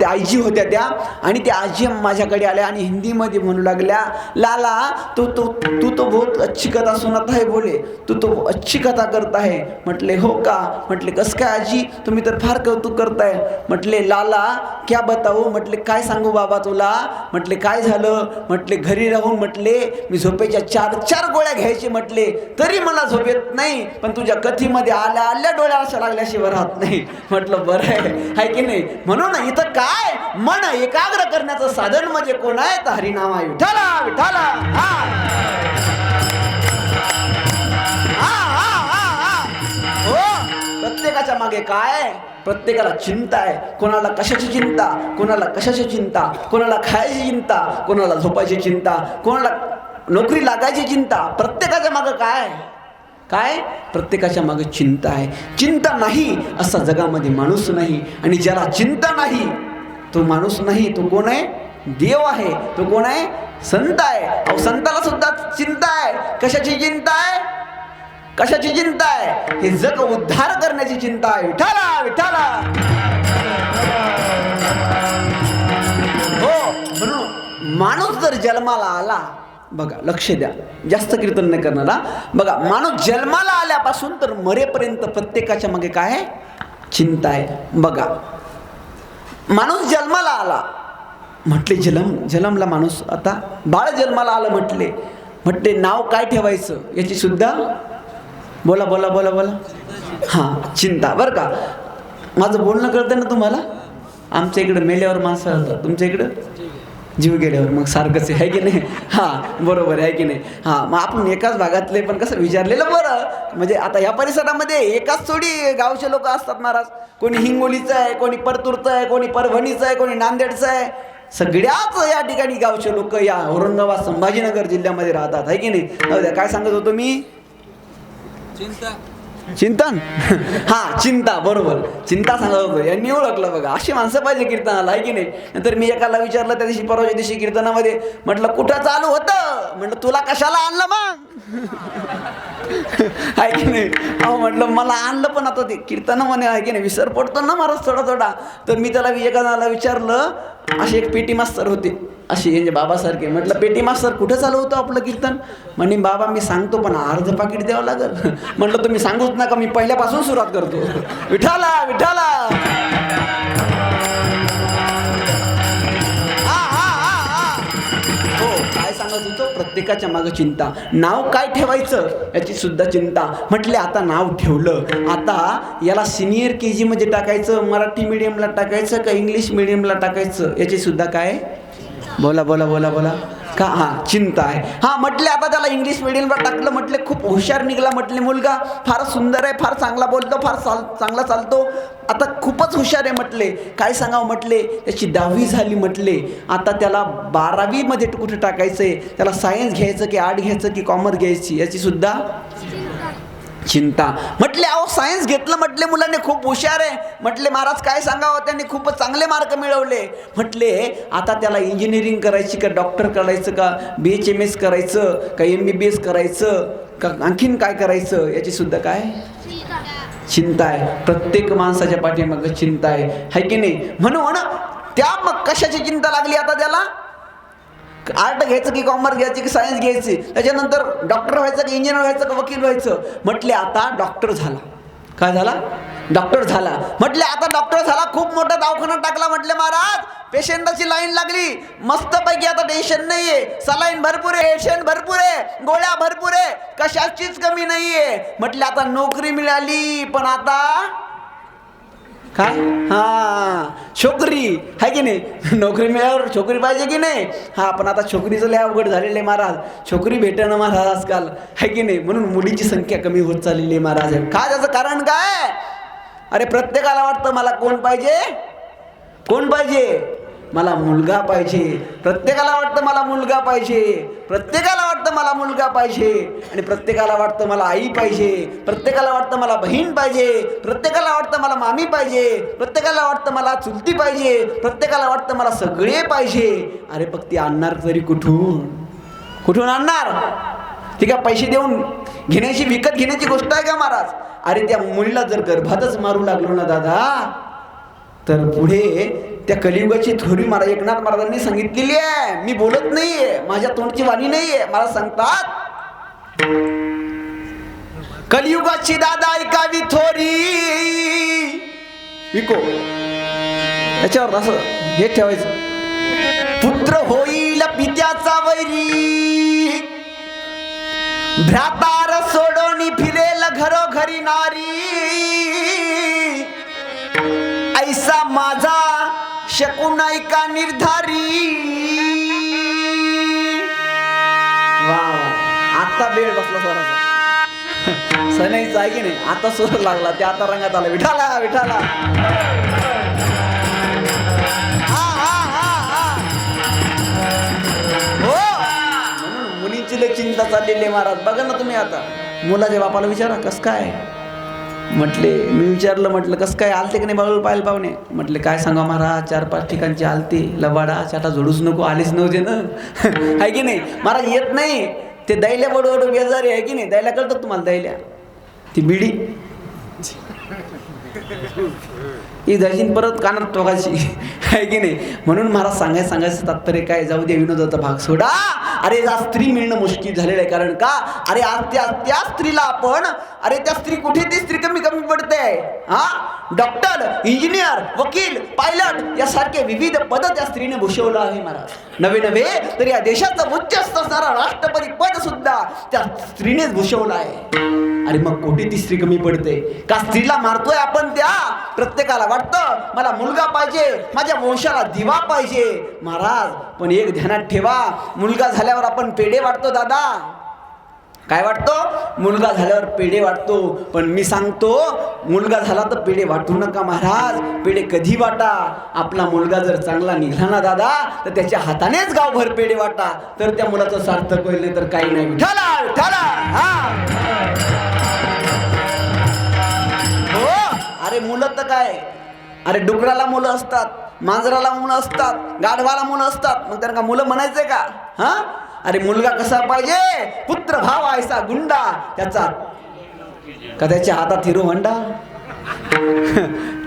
आजी होत्या त्या. आणि त्या आजी माझ्याकडे आल्या आणि हिंदीमध्ये म्हणू लागल्या, लाला तू तो बहुत अच्छी कथा सुनत आहे बोले, तू तो अच्छी कथा करता है. म्हटले हो का? म्हटले कस काय आजी, तुम्ही तर फार कौतुक करताय. म्हटले लाला क्या बताऊ. म्हटले काय सांगू बाबा तुला. म्हटले काय झालं. म्हटले घरी राहून म्हटले मी झोपेच्या 4 गोळ्या घ्यायचे म्हटले, तरी मला झोप येत नाही, पण तुझ्या कथीमध्ये आल्या डोळ्या अशा लागल्याशिवाय राहत नाही. म्हटलं बरं आहे की नाही. म्हणून इथं काय, मन एकाग्र करण्याचं साधन म्हणजे कोण आहे, तर हरिनाम आहे. विठाला विठाला. हो, प्रत्येकाच्या मागे काय, प्रत्येकाला चिंता आहे. कोणाला कशाची चिंता, कोणाला कशाची चिंता, कोणाला खायची चिंता, कोणाला झोपायची चिंता, कोणाला नोकरी लागायची चिंता. प्रत्येकाच्या मागे काय प्रत्येकाच्या मागे चिंता आहे. चिंता नाही असा जगामध्ये माणूस नाही. आणि ज्याला चिंता नाही तो माणूस नाही, तो कोण आहे, देव आहे. तो कोण आहे, संत आहे. अहो, संताला सुद्धा चिंता आहे. कशाची चिंता आहे, कशाची चिंता आहे, हे जग उद्धार करण्याची चिंता आहे. विठाला विठाला. हो, म्हणून माणूस जर जन्माला आला, बघा लक्ष द्या, जास्त कीर्तन नाही करणारा. बघा, माणूस जन्माला आल्यापासून तर मरेपर्यंत प्रत्येकाच्या मागे काय आहे, चिंता आहे. बघा, माणूस जन्माला आला म्हटले, जन्मला माणूस, आता बाळ जन्माला आलं म्हटले नाव काय ठेवायचं याची सुद्धा बोला बोला बोला बोला हां चिंता. बरं का, माझं बोलणं कळतं ना तुम्हाला. आमच्या इकडं मेल्यावर माणसं होतात, तुमच्या इकडं जीव गेल्यावर मग सारखंच आहे की नाही. हां बरोबर आहे की नाही. हां, मग आपण एकाच भागातले, पण कसं विचारलेलं बरं. म्हणजे आता ह्या परिसरामध्ये एकाच थोडी गावचे लोक असतात महाराज. कोणी हिंगोलीचं आहे, कोणी परतूरचं आहे, कोणी परभणीचं आहे, कोणी नांदेडचं आहे. सगळ्याच या ठिकाणी गावचे लोक या औरंगाबाद संभाजीनगर जिल्ह्यामध्ये राहतात, आहे की नाही. काय सांगत होतो मी, चिंतन. हा, चिंता, बरोबर, चिंता सांगत होतो. यांनी ओळखलं बघा. अशी माणसं पाहिजे कीर्तनाला, आहे की नाही. नंतर मी एकाला विचारलं त्या दिवशी, परवाच्या दिवशी कीर्तनामध्ये, म्हटलं कुठं चालू होतं. म्हटलं तुला कशाला आणलं मग, आहे की नाही. अहो म्हटलं मला आणलं, पण आता ते कीर्तनामध्ये आहे की नाही विसर पडतो ना महाराज थोडा. तर मी त्याला एकाला विचारलं, असे एक पेटी मास्तर होते, असे यांचे बाबासारखे. म्हटलं पेटी मास्तर कुठं चालू होतं आपलं कीर्तन. म्हणे बाबा मी सांगतो, पण अर्ध पाकिट द्यावं लागेल. म्हटलं तुम्ही सांगूच नका, मी पहिल्यापासून सुरुवात करतो. विठाला विठाला. हो, काय सांगत होतो, प्रत्येकाच्या मागे चिंता. नाव काय ठेवायचं याची सुद्धा चिंता. म्हटले आता नाव ठेवलं, आता याला सिनियर KG मध्ये टाकायचं, मराठी मीडियमला टाकायचं का इंग्लिश मीडियमला टाकायचं याची सुद्धा काय बोला बोला बोला बोला का. हां, चिंता आहे. हां, म्हटले आता त्याला इंग्लिश मीडियमला टाकलं. म्हटले खूप हुशार निघाला. म्हटले मुलगा फार सुंदर आहे, फार चांगला बोलतो, फार चांगला चालतो, आता खूपच हुशार आहे. म्हटले काय सांगावं. म्हटले त्याची 10वी झाली. म्हटले आता त्याला 12वीमध्ये कुठे टाकायचं आहे, त्याला सायन्स घ्यायचं की आर्ट घ्यायचं की कॉमर्स घ्यायची याची सुद्धा चिंता. म्हटले अहो सायन्स घेतलं म्हटले मुलांनी खूप हुशार आहे. म्हटले महाराज काय सांगावं, त्यांनी खूपच चांगले मार्क मिळवले. म्हटले आता त्याला इंजिनिअरिंग करायची का डॉक्टर करायचं का BHMS करायचं का MBBS करायचं का आणखीन काय करायचं याची सुद्धा काय चिंता आहे. प्रत्येक माणसाच्या पाठीमागं चिंता आहे की नाही. म्हणून त्या मग कशाची चिंता लागली आता त्याला, आर्ट घ्यायचं की कॉमर्स घ्यायची की सायन्स घ्यायची, त्याच्यानंतर डॉक्टर व्हायचं की इंजिनियर व्हायचं का वकील व्हायचं. म्हटले आता डॉक्टर झाला. काय झाला, डॉक्टर झाला. म्हटले आता डॉक्टर झाला, खूप मोठा दवाखाना टाकला. म्हटले महाराज पेशंटाची लाईन लागली मस्तपैकी, आता टेन्शन नाहीये, सलाईन भरपूर आहे, पेशंट भरपूर आहे, गोळ्या भरपूर आहे, कशाचीच कमी नाहीये. म्हटले आता नोकरी मिळाली, पण आता काय, छोकरी आहे की नाही. नोकरी मिळाल्यावर छोकरी पाहिजे की नाही. पण आता छोकरीचं लय अवघड झालेलं आहे महाराज, छोकरी भेटणं महाराज आजकाल आहे की नाही. म्हणून मुलीची संख्या कमी होत चाललेली आहे महाराज. काय त्याचं कारण काय, अरे प्रत्येकाला वाटतं मला कोण पाहिजे, कोण पाहिजे, मला मुलगा पाहिजे. प्रत्येकाला वाटतं मला मुलगा पाहिजे, प्रत्येकाला वाटतं मला मुलगा पाहिजे, आणि प्रत्येकाला वाटतं मला आई पाहिजे, प्रत्येकाला वाटतं मला बहीण पाहिजे, प्रत्येकाला वाटतं मला मामी पाहिजे, प्रत्येकाला वाटतं मला चुलती पाहिजे, प्रत्येकाला वाटतं मला सगळे पाहिजे. अरे पण ती आणणार तरी कुठून, कुठून आणणार. ठीक आहे, पैसे देऊन घेण्याची, विकत घेण्याची गोष्ट आहे का महाराज. अरे त्या मुलीला जर गर्भातच मारू लागलो ना दादा, तर पुढे त्या कलियुगाची थोरी महाराज एकनाथ महाराजांनी सांगितलेली आहे. मी बोलत नाहीये, माझ्या तोंडची वाणी नाहीये, मला सांगतात कलियुगाची दादा ऐकावी थोरी. विको त्याच्यावर असं हे ठेवायचं, पुत्र होईल पित्याचा वैरी, भ्रातार सोडोनी फिरेल घरोघरी नारी, ऐसा माझा शकून ऐका निर्धारी. वा आता बेड बसला स्वराचा, सनाईचा आहे की नाही. आता सुर लागला, ते आता रंगात आला, विठाला विठाला. हो म्हणून मुलींची लय चिंता चाललेली आहे महाराज. बघा ना तुम्ही, आता मुलाच्या बापाला विचारा कस काय. म्हटले मी विचारलं, म्हटलं कसं काय आलते की नाही बाळू पाहायला पाहुणे. म्हटले काय सांगा महाराज, 4-5 ठिकाणची आलते, लबाडा चाटा जोडूच नको, आलीच नव्हते ना. आहे की नाही महाराज, येत नाही ते दैल्या बडवड बेजारी आहे की नाही. दैल्या कळतात तुम्हाला, दैल्या ती बिडी ही दर्शन परत कानात टोकायची आहे की नाही. म्हणून महाराज सांगायचं तात्पर्य काय, जाऊ दे विनोदाचा भाग सोडा. अरे आज स्त्री मिळणं मुश्किल झालेलं आहे. कारण का, अरे आज त्या स्त्रीला आपण, अरे त्या स्त्री कुठे, ती स्त्री कमी पडते. डॉक्टर, इंजिनियर, वकील, पायलट यासारखे विविध पद त्या स्त्रीने भूषवलं आहे महाराज. नवे तर या देशाचं उच्चस्त असणारा राष्ट्रपती पद सुद्धा त्या स्त्रीनेच भूषवलं आहे. अरे मग कोटी ती स्त्री कमी पडते का, स्त्रीला मारतोय आपण. त्या प्रत्येकाला वाटतं मला मुलगा पाहिजे, माझ्या वंशाला दिवा पाहिजे महाराज. पण एक ध्यानात ठेवा, मुलगा झाल्यावर आपण पेढे वाटतो दादा. काय वाटतो, मुलगा झाल्यावर पेढे वाटतो. पण मी सांगतो, मुलगा झाला तर पेढे वाटू नका महाराज. पेढे कधी वाटा, आपला मुलगा जर चांगला निघाला ना दादा, तर त्याच्या हातानेच गावभर पेढे वाटा, तर त्या मुलाचं सार्थक होईल. नाही तर काही नाही. विठाला विठाला. अरे मुलं तर काय, अरे डुकराला मुलं असतात, मांजराला मुलं असतात, गाढवाला मुलं असतात, मग त्यांना मुलं म्हणायचंय का. अरे मुलगा कसा पाहिजे, पुत्र भाव ऐसा गुंडा, त्याचा का त्याच्या हातात हिरो होंडा.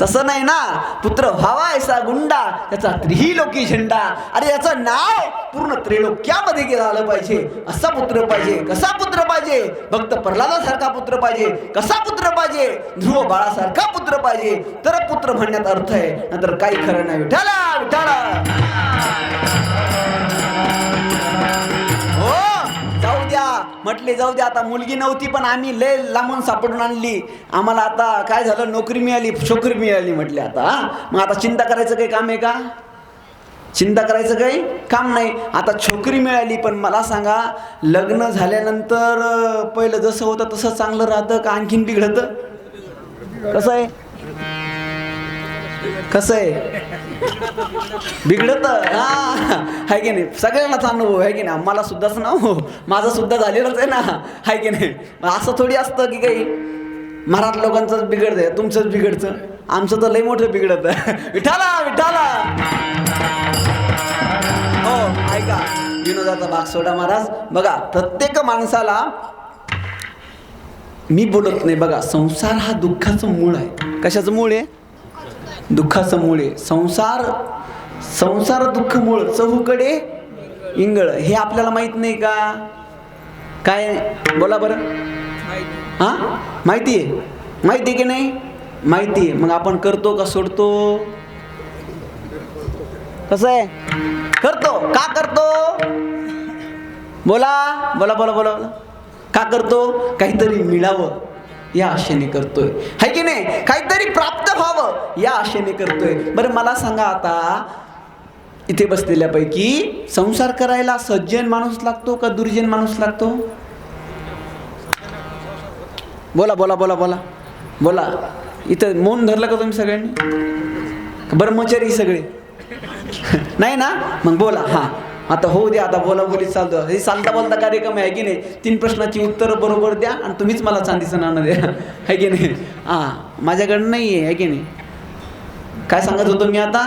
तसं नाही ना, पुत्र भावा ऐसा गुंडा, त्याचा त्रिलोकी झेंडा. अरे याचं नाव पूर्ण त्रैलोक्यामध्ये झालं पाहिजे. असा पुत्र पाहिजे. कसा पुत्र पाहिजे, भक्त प्रल्हादासारखा पुत्र पाहिजे. कसा पुत्र पाहिजे, ध्रुव बाळासारखा पुत्र पाहिजे, तर पुत्र म्हणण्यात अर्थ आहे, नंतर काही खरं नाही. विठाला विठाला. जाऊ द्या म्हटले, जाऊ द्या. आता मुलगी नव्हती, पण आम्ही लय लांबून सापडून आणली. आम्हाला आता काय झालं, नोकरी मिळाली, छोकरी मिळाली. म्हटले आता मग आता चिंता करायचं काही काम आहे का, चिंता करायचं काही काम नाही. आता छोकरी मिळाली, पण मला सांगा, लग्न झाल्यानंतर पहिलं जसं होतं तसं चांगलं राहतं का आणखीन बिघडतं, कसं आहे. कसं आहे बिघडत आहे की नाही, सगळ्यांनाच अनुभव आहे की नाही, मला सुद्धाच ना हो, माझं सुद्धा झालेलंच आहे ना, आहे की नाही. असं थोडी असतं की काही मराठी लोकांचंच बिघडतंय तुमचंच बिघडतं, आमचं तर लय मोठं बिघडतं. विठाला विठाला. हो ऐका, विनोदाचा भाग सोडा महाराज. बघा प्रत्येक माणसाला मी बोलत नाही, बघा संसार हा दुःखाचं मूळ आहे. कशाचं मूळ आहे? दुःखाचं मूळ आहे. संसार दुःख मूळ, चहूकडे इंगळ. हे आपल्याला माहित नाही का? काय बोला बरं. हा माहिती आहे, माहिती आहे की नाही? माहिती आहे. मग आपण करतो का सोडतो? कसं आहे? करतो. का करतो? बोला बोला बोला बोला बोला. का करतो? काहीतरी मिळावं या आशेने करतोय, है की नाही? काहीतरी प्राप्त व्हावं या आशेने करतोय. बरं मला सांगा, आता इथे बसलेल्यापैकी संसार करायला सज्जन माणूस लागतो का दुर्जन माणूस लागतो? बोला बोला बोला बोला बोला. इथं मौन धरलं का तुम्ही सगळ्यांनी? ब्रह्मचारी सगळे नाही ना? मग बोला. हा आता होऊ द्या, आता बोला बोली चालतो. हे चालता बोलता कार्यक्रम आहे की नाही? 3 प्रश्नाची उत्तरं बरोबर द्या आणि तुम्हीच मला चांदीचं नाणं द्या, है की नाही? हां माझ्याकडं नाही आहे, है की नाही? काय सांगत होतो मी आता?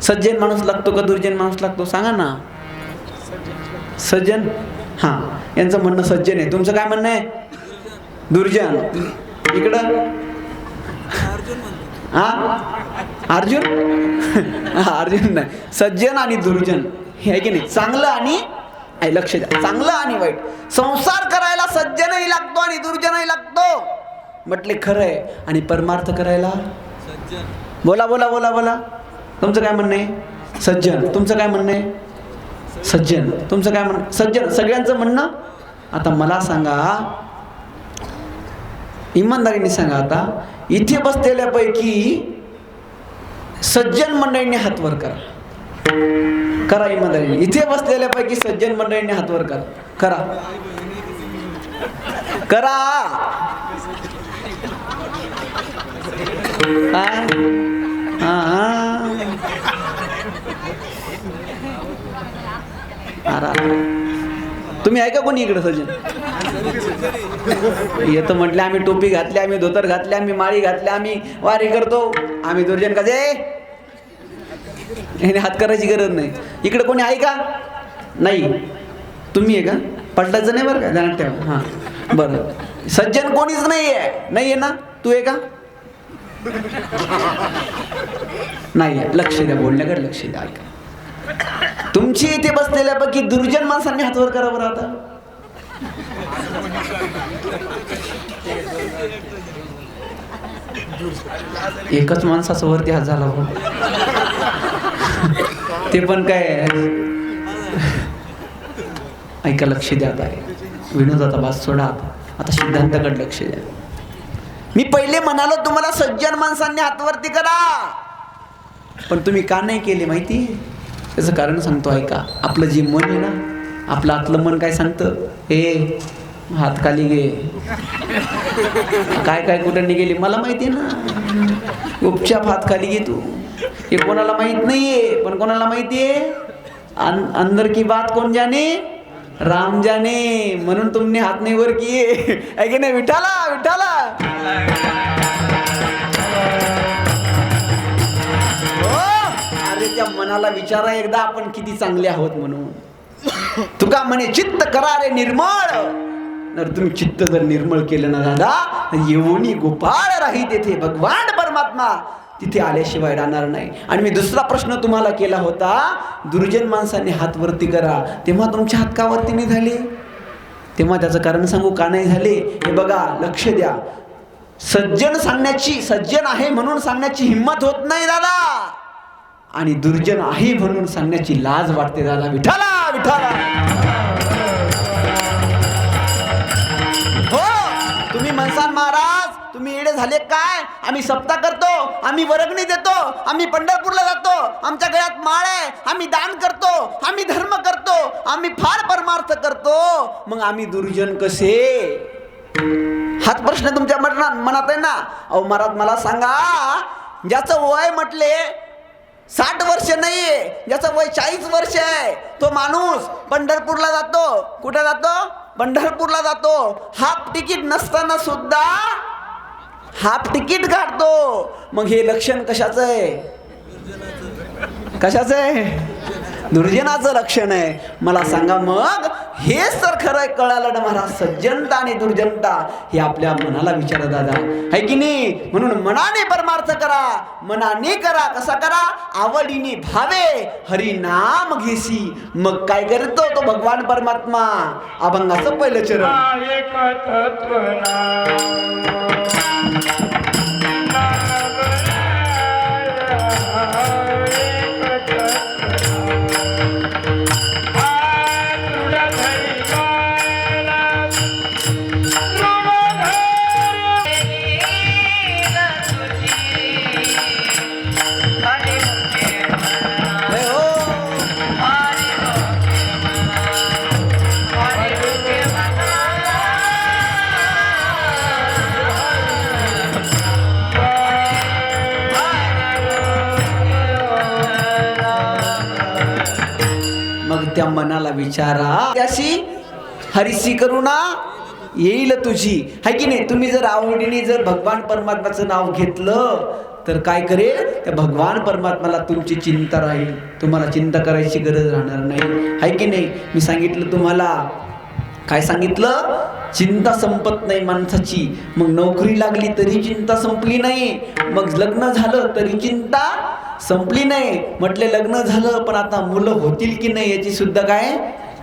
सज्जन माणूस लागतो का दुर्जन माणूस लागतो? सांगा ना. सज्जन. हां यांचं म्हणणं सज्जन आहे, तुमचं काय म्हणणं आहे? दुर्जन. इकडं हा अर्जुन. अर्जुन नाही, सज्जन आणि दुर्जन हे आहे की नाही? चांगलं आणि लक्ष द्या, चांगलं आणि वाईट. संसार करायला सज्जनही लागतो आणि दुर्जनही लागतो म्हटले खरं आहे. आणि परमार्थ करायला बोला बोला बोला बोला. तुमचं काय म्हणणं आहे? सज्जन. तुमचं काय म्हणणं आहे? सज्जन. तुमचं काय म्हणणं? सज्जन. सगळ्यांचं म्हणणं. आता मला सांगा, इमानदारीने सांगा, आता इथे बसलेल्यापैकी सज्जन मंडळींनी हात वर करा. करा इमानदारीने. इथे बसलेल्यापैकी सज्जन मंडळींनी हात वर करा. करा करा. तुम्ही आहे का कोणी इकडे सज्जन? येतं म्हटलं आम्ही टोपी घातली, आम्ही धोतर घातले, आम्ही माळी घातल्या, आम्ही वारी करतो, आम्ही दुर्जन कसे? हे हात करायची गरज नाही. इकडे कोणी आहे का? नाही. तुम्ही आहे का? पलटायचं नाही बरं का, ध्यानात ठेवा. हां बरं. सज्जन कोणीच नाही आहे. नाही आहे ना? तू आहे का? नाही आहे. लक्ष द्या, बोलण्याकडे लक्ष द्या. ऐका, तुमची इथे बसलेल्यापैकी दुर्जन माणसांनी हातवर करा बरं. आता एकच माणसाचा वरती हात झाला हो. ते पण काय? ऐका, लक्ष द्या. आता विनोदाचा भास सोडा, आता सिद्धांताकडे लक्ष द्या. मी पहिले म्हणालो तुम्हाला सज्जन माणसांनी हातवरती करा, पण तुम्ही का नाही केले माहिती? त्याचं कारण सांगतो, ऐका. आपलं जे मन आहे ना, आपलं आतलं मन काय सांगतं? हे हात खाली घे. काय काय कुठं गेली मला माहिती आहे ना. उपचाप हात खाली घे तू. हे कोणाला माहित नाहीये, पण कोणाला माहितीये? अंदर की बात कोण जाने? राम जाने. म्हणून तुमने हात नाही वर किए, है की नाही? विठाला विठाला. त्या मनाला विचारा एकदा आपण किती चांगले आहोत म्हणून. तुका म्हणे चित्त करा रे निर्मळ. तर तुम्ही चित्त जर निर्मळ केलं ना दादा, येऊनी गोपाळ राही तेथे भगवान परमात्मा तिथे आल्याशिवाय राहणार नाही. आणि मी दुसरा प्रश्न तुम्हाला केला होता, दुर्जन माणसांनी हात वरती करा, तेव्हा तुमचे हात का वरती नाही झाले? तेव्हा त्याचं कारण सांगू का नाही झाले? हे बघा, लक्ष द्या. सज्जन आहे म्हणून सांगण्याची हिंमत होत नाही दादा, आणि दुर्जन आहे म्हणून सांगण्याची लाज वाटते दादा. विठाला विठाला. हो, तुम्ही म्हणसान महाराज तुम्ही येडे झाले काय? आम्ही सप्ताह करतो, आम्ही वर्गणी देतो, आम्ही पंढरपूरला जातो, आमच्या गळ्यात माळ आहे, आम्ही दान करतो, आम्ही धर्म करतो, आम्ही फार परमार्थ करतो, मग आम्ही दुर्जन कसे? हाच प्रश्न तुमच्या मनात आहे ना? अहो महाराज मला सांगा, ज्याचं वय म्हटले 60 वर्ष नाहीये, ज्याचं वय 40 वर्ष आहे, तो माणूस पंढरपूरला जातो. कुठे जातो? पंढरपूरला जातो. हाफ तिकीट नसताना सुद्धा हाफ तिकीट काढतो. मग हे लक्षण कशाचं आहे? कशाचं आहे? दुर्जनाचं लक्षण आहे. मला सांगा मग हेच तर खरं कळालं ना महाराज. सज्जनता आणि दुर्जनता हे आपल्या मनाला विचारा दादा, है की नाही? म्हणून मनाने परमार्थ करा, मनाने करा. कसा करा? आवडीने भावे हरी नाम घेसी. मग काय करतो तो भगवान परमात्मा? अभंगाचं पहिलं चरण. एक तत्व त्या मनाला विचारा, त्याशी हरिसी करुणा येईल तुझी, है की नाही? तुम्ही जर आवडीने जर भगवान परमात्म्याचं नाव घेतलं तर काय करेल? त्या भगवान परमात्म्याला तुमची चिंता राहील. तुम्हाला चिंता करायची गरज राहणार नाही, है की नाही? मी सांगितलं तुम्हाला, काय सांगितलं? चिंता संपत नाही माणसाची. मग नोकरी लागली तरी चिंता संपली नाही, मग लग्न झालं तरी चिंता संपली नाही. म्हटले लग्न झालं पण आता मुलं होतील की नाही याची सुद्धा काय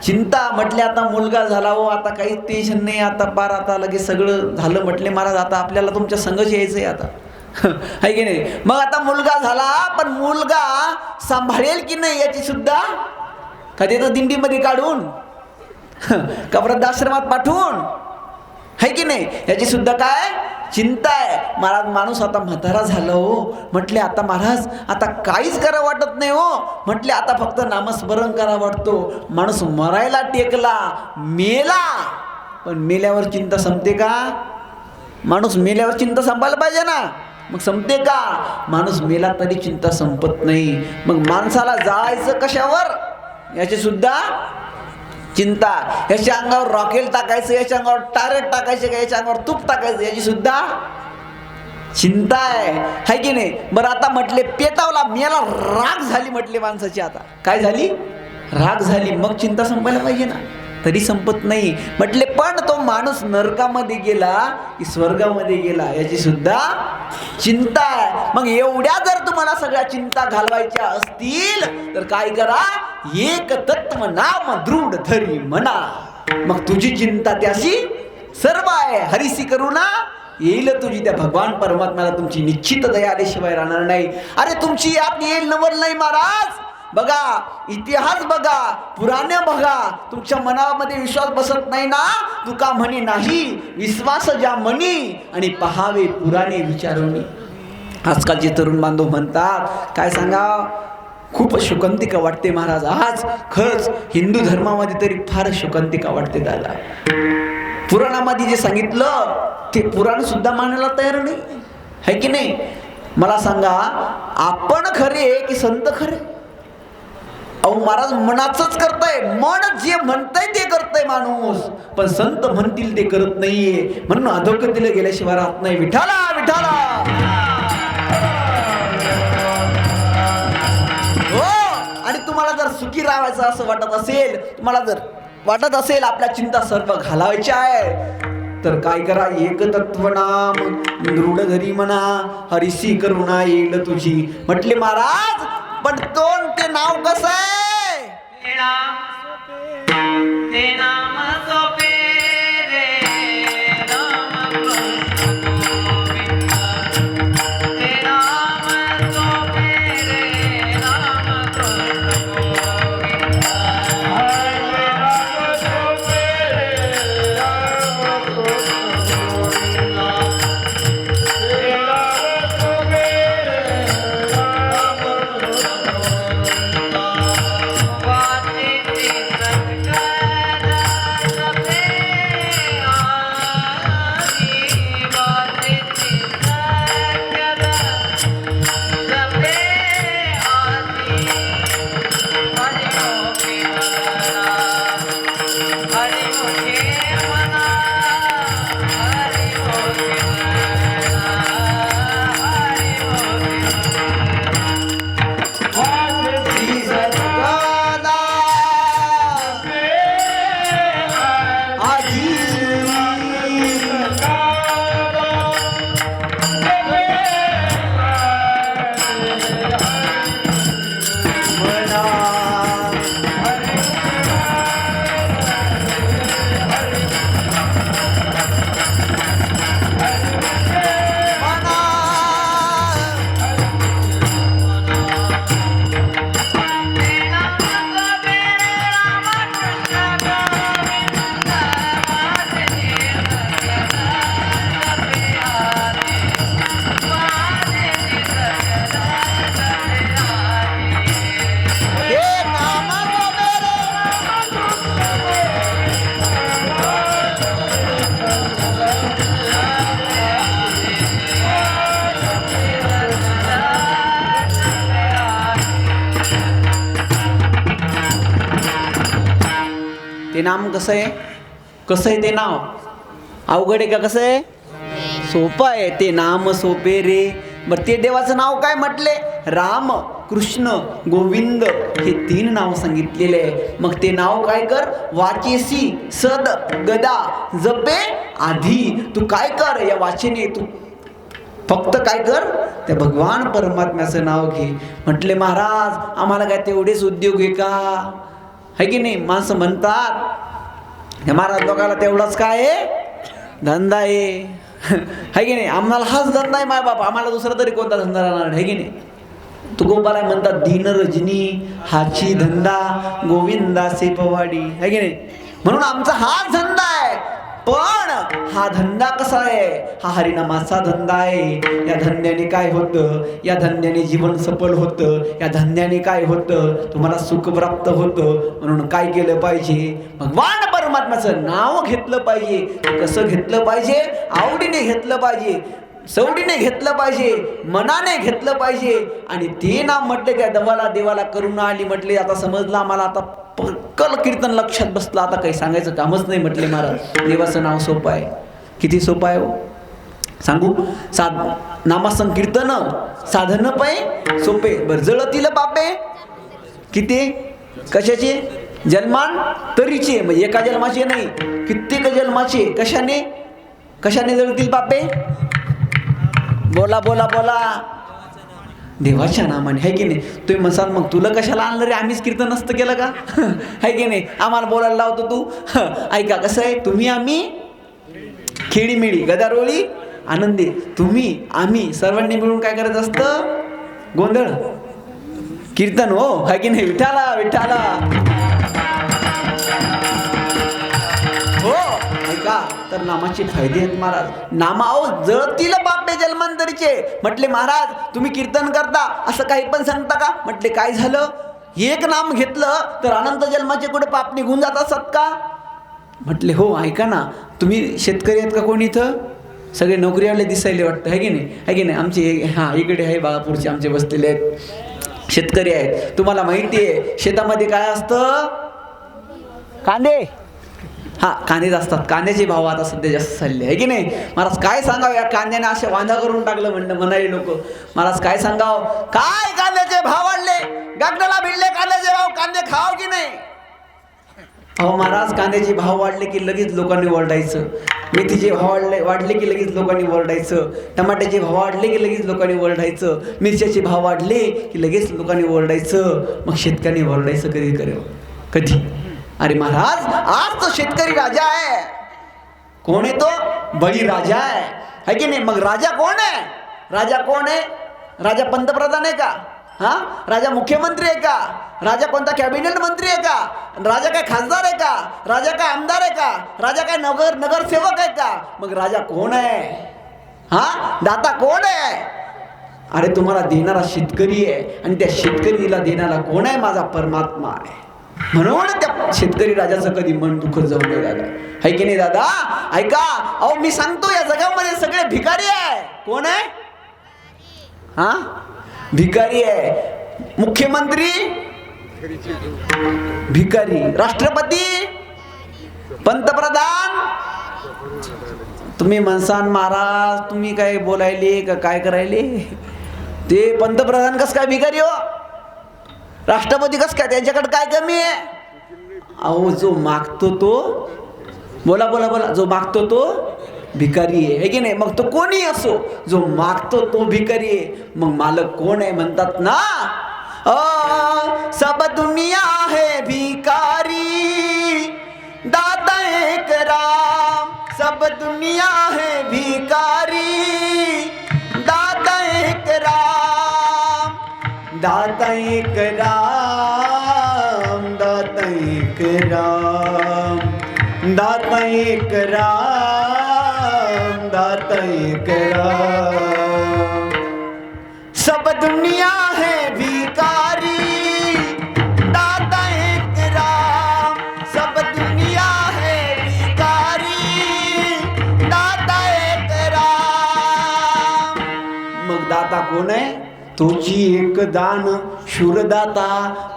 चिंता. म्हटले आता मुलगा झाला हो, आता काहीच टेन्शन नाही, आता पार आता लगेच सगळं झालं. म्हटले महाराज आता आपल्याला तुमच्या संघच यायचंय आता, है की नाही? मग आता मुलगा झाला पण मुलगा सांभाळेल की नाही याची सुद्धा कधी तर दिंडीमध्ये काढून का वृद्धाश्रमात पाठवून, है की नाही? याची सुद्धा काय चिंता आहे. महाराज माणूस आता म्हातारा झाला हो. म्हटले आता महाराज आता काहीच करा वाटत नाही हो. म्हटले आता फक्त नामस्मरण करा वाटतो. माणूस मरायला टेकला, मेला, पण मेल्यावर चिंता संपते का? माणूस मेल्यावर चिंता संपायला पाहिजे ना, मग संपते का? माणूस मेला तरी चिंता संपत नाही. मग माणसाला जायचं कशावर याची सुद्धा चिंता. याच्या अंगावर रॉकेल टाकायचं, याच्या अंगावर टारेट टाकायचे का, याच्या अंगावर तूप टाकायचं याची सुद्धा चिंता आहे की नाही? बरं आता म्हटले पेटावला, मेला, राग झाली म्हटले माणसाची. आता काय झाली? राग झाली. मग चिंता संपायला पाहिजे ना, तरी संपत नाही. म्हटले पण तो माणूस नरकामध्ये गेला की स्वर्गामध्ये गेला याची सुद्धा चिंता आहे. मग एवढ्या जर तुम्हाला सगळ्या चिंता घालवायच्या असतील तर काय करा? एक तत्व नाम दृढ धरी म्हणा. मग तुझी चिंता त्याशी सर्व आहे. हरिसी करुणा येईल तुझी. त्या भगवान परमात्म्याला तुमची निश्चित दया आल्याशिवाय राहणार नाही. अरे तुमची यात येईल नवल नाही महाराज. बघा इतिहास बघा, पुराणे बघा. तुमच्या मनामध्ये विश्वास बसत नाही ना, तुका म्हणे नाही विश्वास ज्या मनी आणि पहावे पुराणे विचारोनी. आजकालचे तरुण बांधव म्हणतात काय सांगा, खूप शोकांतिका वाटते महाराज. आज खरंच हिंदू धर्मामध्ये तरी फार शोकांतिका वाटते दादा. पुराणामध्ये जे सांगितलं ते पुराण सुद्धा मानायला तयार नाही, है की नाही? मला सांगा आपण खरे की संत खरे? अहो महाराज मनाचंच करताय, मन जे म्हणताय ते करताय माणूस, पण संत म्हणतील ते करत नाहीये. म्हणून अधोगतीला गेल्याशिवाय राहत नाही. विठाला विठाला हो. आणि तुम्हाला जर सुखी राहायचं असं वाटत असेल, तुम्हाला जर वाटत असेल आपल्या चिंता सर्व घालावायच्या आहे, तर काय करा? एक तत्व नाम दृढ धरी म्हणा, हरिसी करुणा येईल तुझी. म्हटले महाराज पण ते नाव कसं आहे? ते नाम सोपे रे राम ते नाम सोपे रे राम नाम कसं आहे? कसं आहे ते नाव? अवघड आहे का कसं आहे? सोपं आहे ते नाम सोपे रे. बरं ते देवाचं नाव काय म्हटले? राम, कृष्ण, गोविंद हे 3 नाव सांगितलेले आहे. मग ते नाव काय कर? वाचेसी सद गदा जपे आधी. तू काय कर या वाचेने? तू फक्त काय कर? त्या भगवान परमात्म्याचं नाव घे. म्हटले महाराज आम्हाला काय तेवढेच उद्योग आहे का? है की नाही? माणसं म्हणतात महाराज लोकांना तेवढाच काय आहे? धंदा आहे. है की नाही? आम्हाला हाच धंदा आहे माय बाप, आम्हाला दुसरा तरी कोणता धंदा राहणार? है की नाही? तू गोपाला म्हणतात दीन रजनी हाची धंदा गोविंदाचे पवाडी. है की नाही? म्हणून आमचा हाच धंदा आहे. पण हा धंदा कसा आहे? हा हरिनामाचा धंदा आहे. या धंद्याने काय होतं? या धंद्याने जीवन सफल होतं. या धंद्याने काय होतं? तुम्हाला सुख प्राप्त होतं. म्हणून काय केलं पाहिजे? भगवान परमात्म्याचं नाव घेतलं पाहिजे. कसं घेतलं पाहिजे? आवडीने घेतलं पाहिजे, सवडीने घेतलं पाहिजे, मनाने घेतलं पाहिजे. आणि ते नाम म्हटले त्या देवाला करुणा आली. म्हटले आता समजलं आम्हाला, आता पक्कल कीर्तन लक्षात बसलं, आता काही सांगायचं कामच नाही. म्हटले महाराज देवाचं नाव सोपं आहे. किती सोपं आहे हो सांगू? नामसंकीर्तन साधन पै सोपे. बर जळतील पापे किती? कशाचे? जन्मान तरीचे. म्हणजे एका जन्माचे नाही, कित्येक जन्माचे. कशाने जळतील पापे? बोला बोला बोला. देवाच्या नामाने. है की नाही? तुम्ही म्हणसाल मग तुला कशाला आणलं रे? आम्हीच कीर्तन नसतं केलं का? है की नाही? आम्हाला बोलायला लावतो तू. ऐका कसं आहे? तुम्ही आम्ही खेळीमेळी गदारोळी आनंदी. तुम्ही आम्ही सर्वांनी मिळून काय करायचं असतं? गोंधळ कीर्तन. हो है की नाही? विठाला विठाला. हो ऐका तर नामाचे फायदे आहेत महाराज. नामाओ जळतील पापे जन्मांतरीचे. म्हटले महाराज तुम्ही कीर्तन करता असं काही पण सांगता का? म्हटले काय झालं? एक नाम घेतलं तर अनंत जन्माचे कुठे पाप निघून जात असत का? म्हटले हो. ऐका ना, तुम्ही शेतकरी आहेत का कोणी इथं? सगळे नोकरीवाले दिसायले वाटतं. है की नाही? है की नाही? आमचे हां इकडे आहे बाळापूरचे आमचे बसलेले आहेत, शेतकरी आहेत. तुम्हाला माहिती आहे शेतामध्ये काय असतं? कांदे. हां कांदेच असतात. कांद्याचे भाव आता सध्या जास्त चालले. आहे की नाही? महाराज काय सांगावं या कांद्याने असे वांधा करून टाकलं म्हणाले लोक. महाराज काय सांगावं? काय कांद्याचे भाव वाढले, गागडाला भिडले कांद्याचे भाव. कांदे खाव की नाही? अहो महाराज कांद्याचे भाव वाढले की लगेच लोकांनी ओरडायचं. मेथीचे भाव वाढले की लगेच लोकांनी ओरडायचं. टमाट्याचे भाव वाढले की लगेच लोकांनी ओरडायचं. मिरच्याचे भाव वाढले की लगेच लोकांनी ओरडायचं. मग शेतकऱ्यांनी ओरडायचं कधी? अरे महाराज आज तो शेतकरी राजा आहे. कोण आहे तो? बळी राजा आहे. है की नाही? मग राजा कोण आहे? राजा कोण आहे? राजा पंतप्रधान आहे का? हा राजा मुख्यमंत्री आहे का? राजा कोणता कॅबिनेट मंत्री आहे का? राजा काय खासदार आहे का? राजा काय आमदार आहे का? राजा काय नगरसेवक आहे का? मग राजा कोण आहे? हा दाता कोण आहे? अरे तुम्हाला देणारा शेतकरी आहे. आणि त्या शेतकरीला देणारा कोण आहे? माझा परमात्मा आहे. म्हणून त्या शेतकरी राजाचं कधी मन दुखत जाऊ नये दादा. है की नाही दादा? ऐका अहो मी सांगतो या जगामध्ये सगळे भिकारी आहे. कोण आहे? हा भिकारी आहे. मुख्यमंत्री भिकारी, राष्ट्रपती, पंतप्रधान. तुम्ही म्हणसान महाराज तुम्ही काय बोलायले का काय करायले? ते पंतप्रधान कस काय भिकारी हो? राष्ट्रपती कस काय? त्यांच्याकडे काय कमी आहे? अहो जो मागतो तो बोला बोला बोला जो मागतो तो भिकारी आहे. की नाही? मग तो कोणी असो जो मागतो तो भिकारी आहे. मग मालक कोण आहे? म्हणतात ना सब दुनिया है भिकारी दाता एक राम. सब दुनिया है भिकारी दाता एक राम. दाता एक राम. दाता एक राम. दाता एक राम. दाता एक राम. सब दुनिया है भिकारी दाता एक राम. सब दुनिया है भिकारी दाता एक राम. मग दाता कोण आहे? तोची एक दान शूरदाता,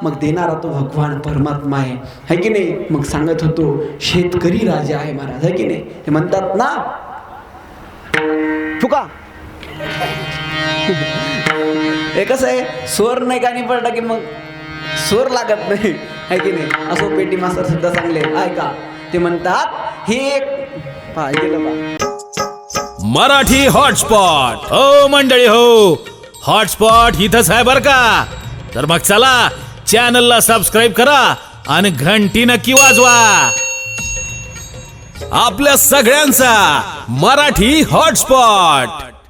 मग देणारा तो भगवान परमात्मा आहे की नाही. मग सांगत होतो शेतकरी राजा आहे महाराज, आहे की नाही. हे म्हणतात ना फुका हे कसं आहे, स्वर नाही गाणी पडला की मग स्वर लागत नाही, आहे की नाही. असो पेटी मास्तर सुद्धा चांगले ऐका, ते म्हणतात हे एक गेलं बा मराठी हॉटस्पॉट. हो मंडळी हो, हॉटस्पॉट इथंच आहे बर का. तर मग चला चॅनलला सबस्क्राईब करा आणि घंटी नक्की वाजवा. आपल्या सगळ्यांचा मराठी हॉटस्पॉट.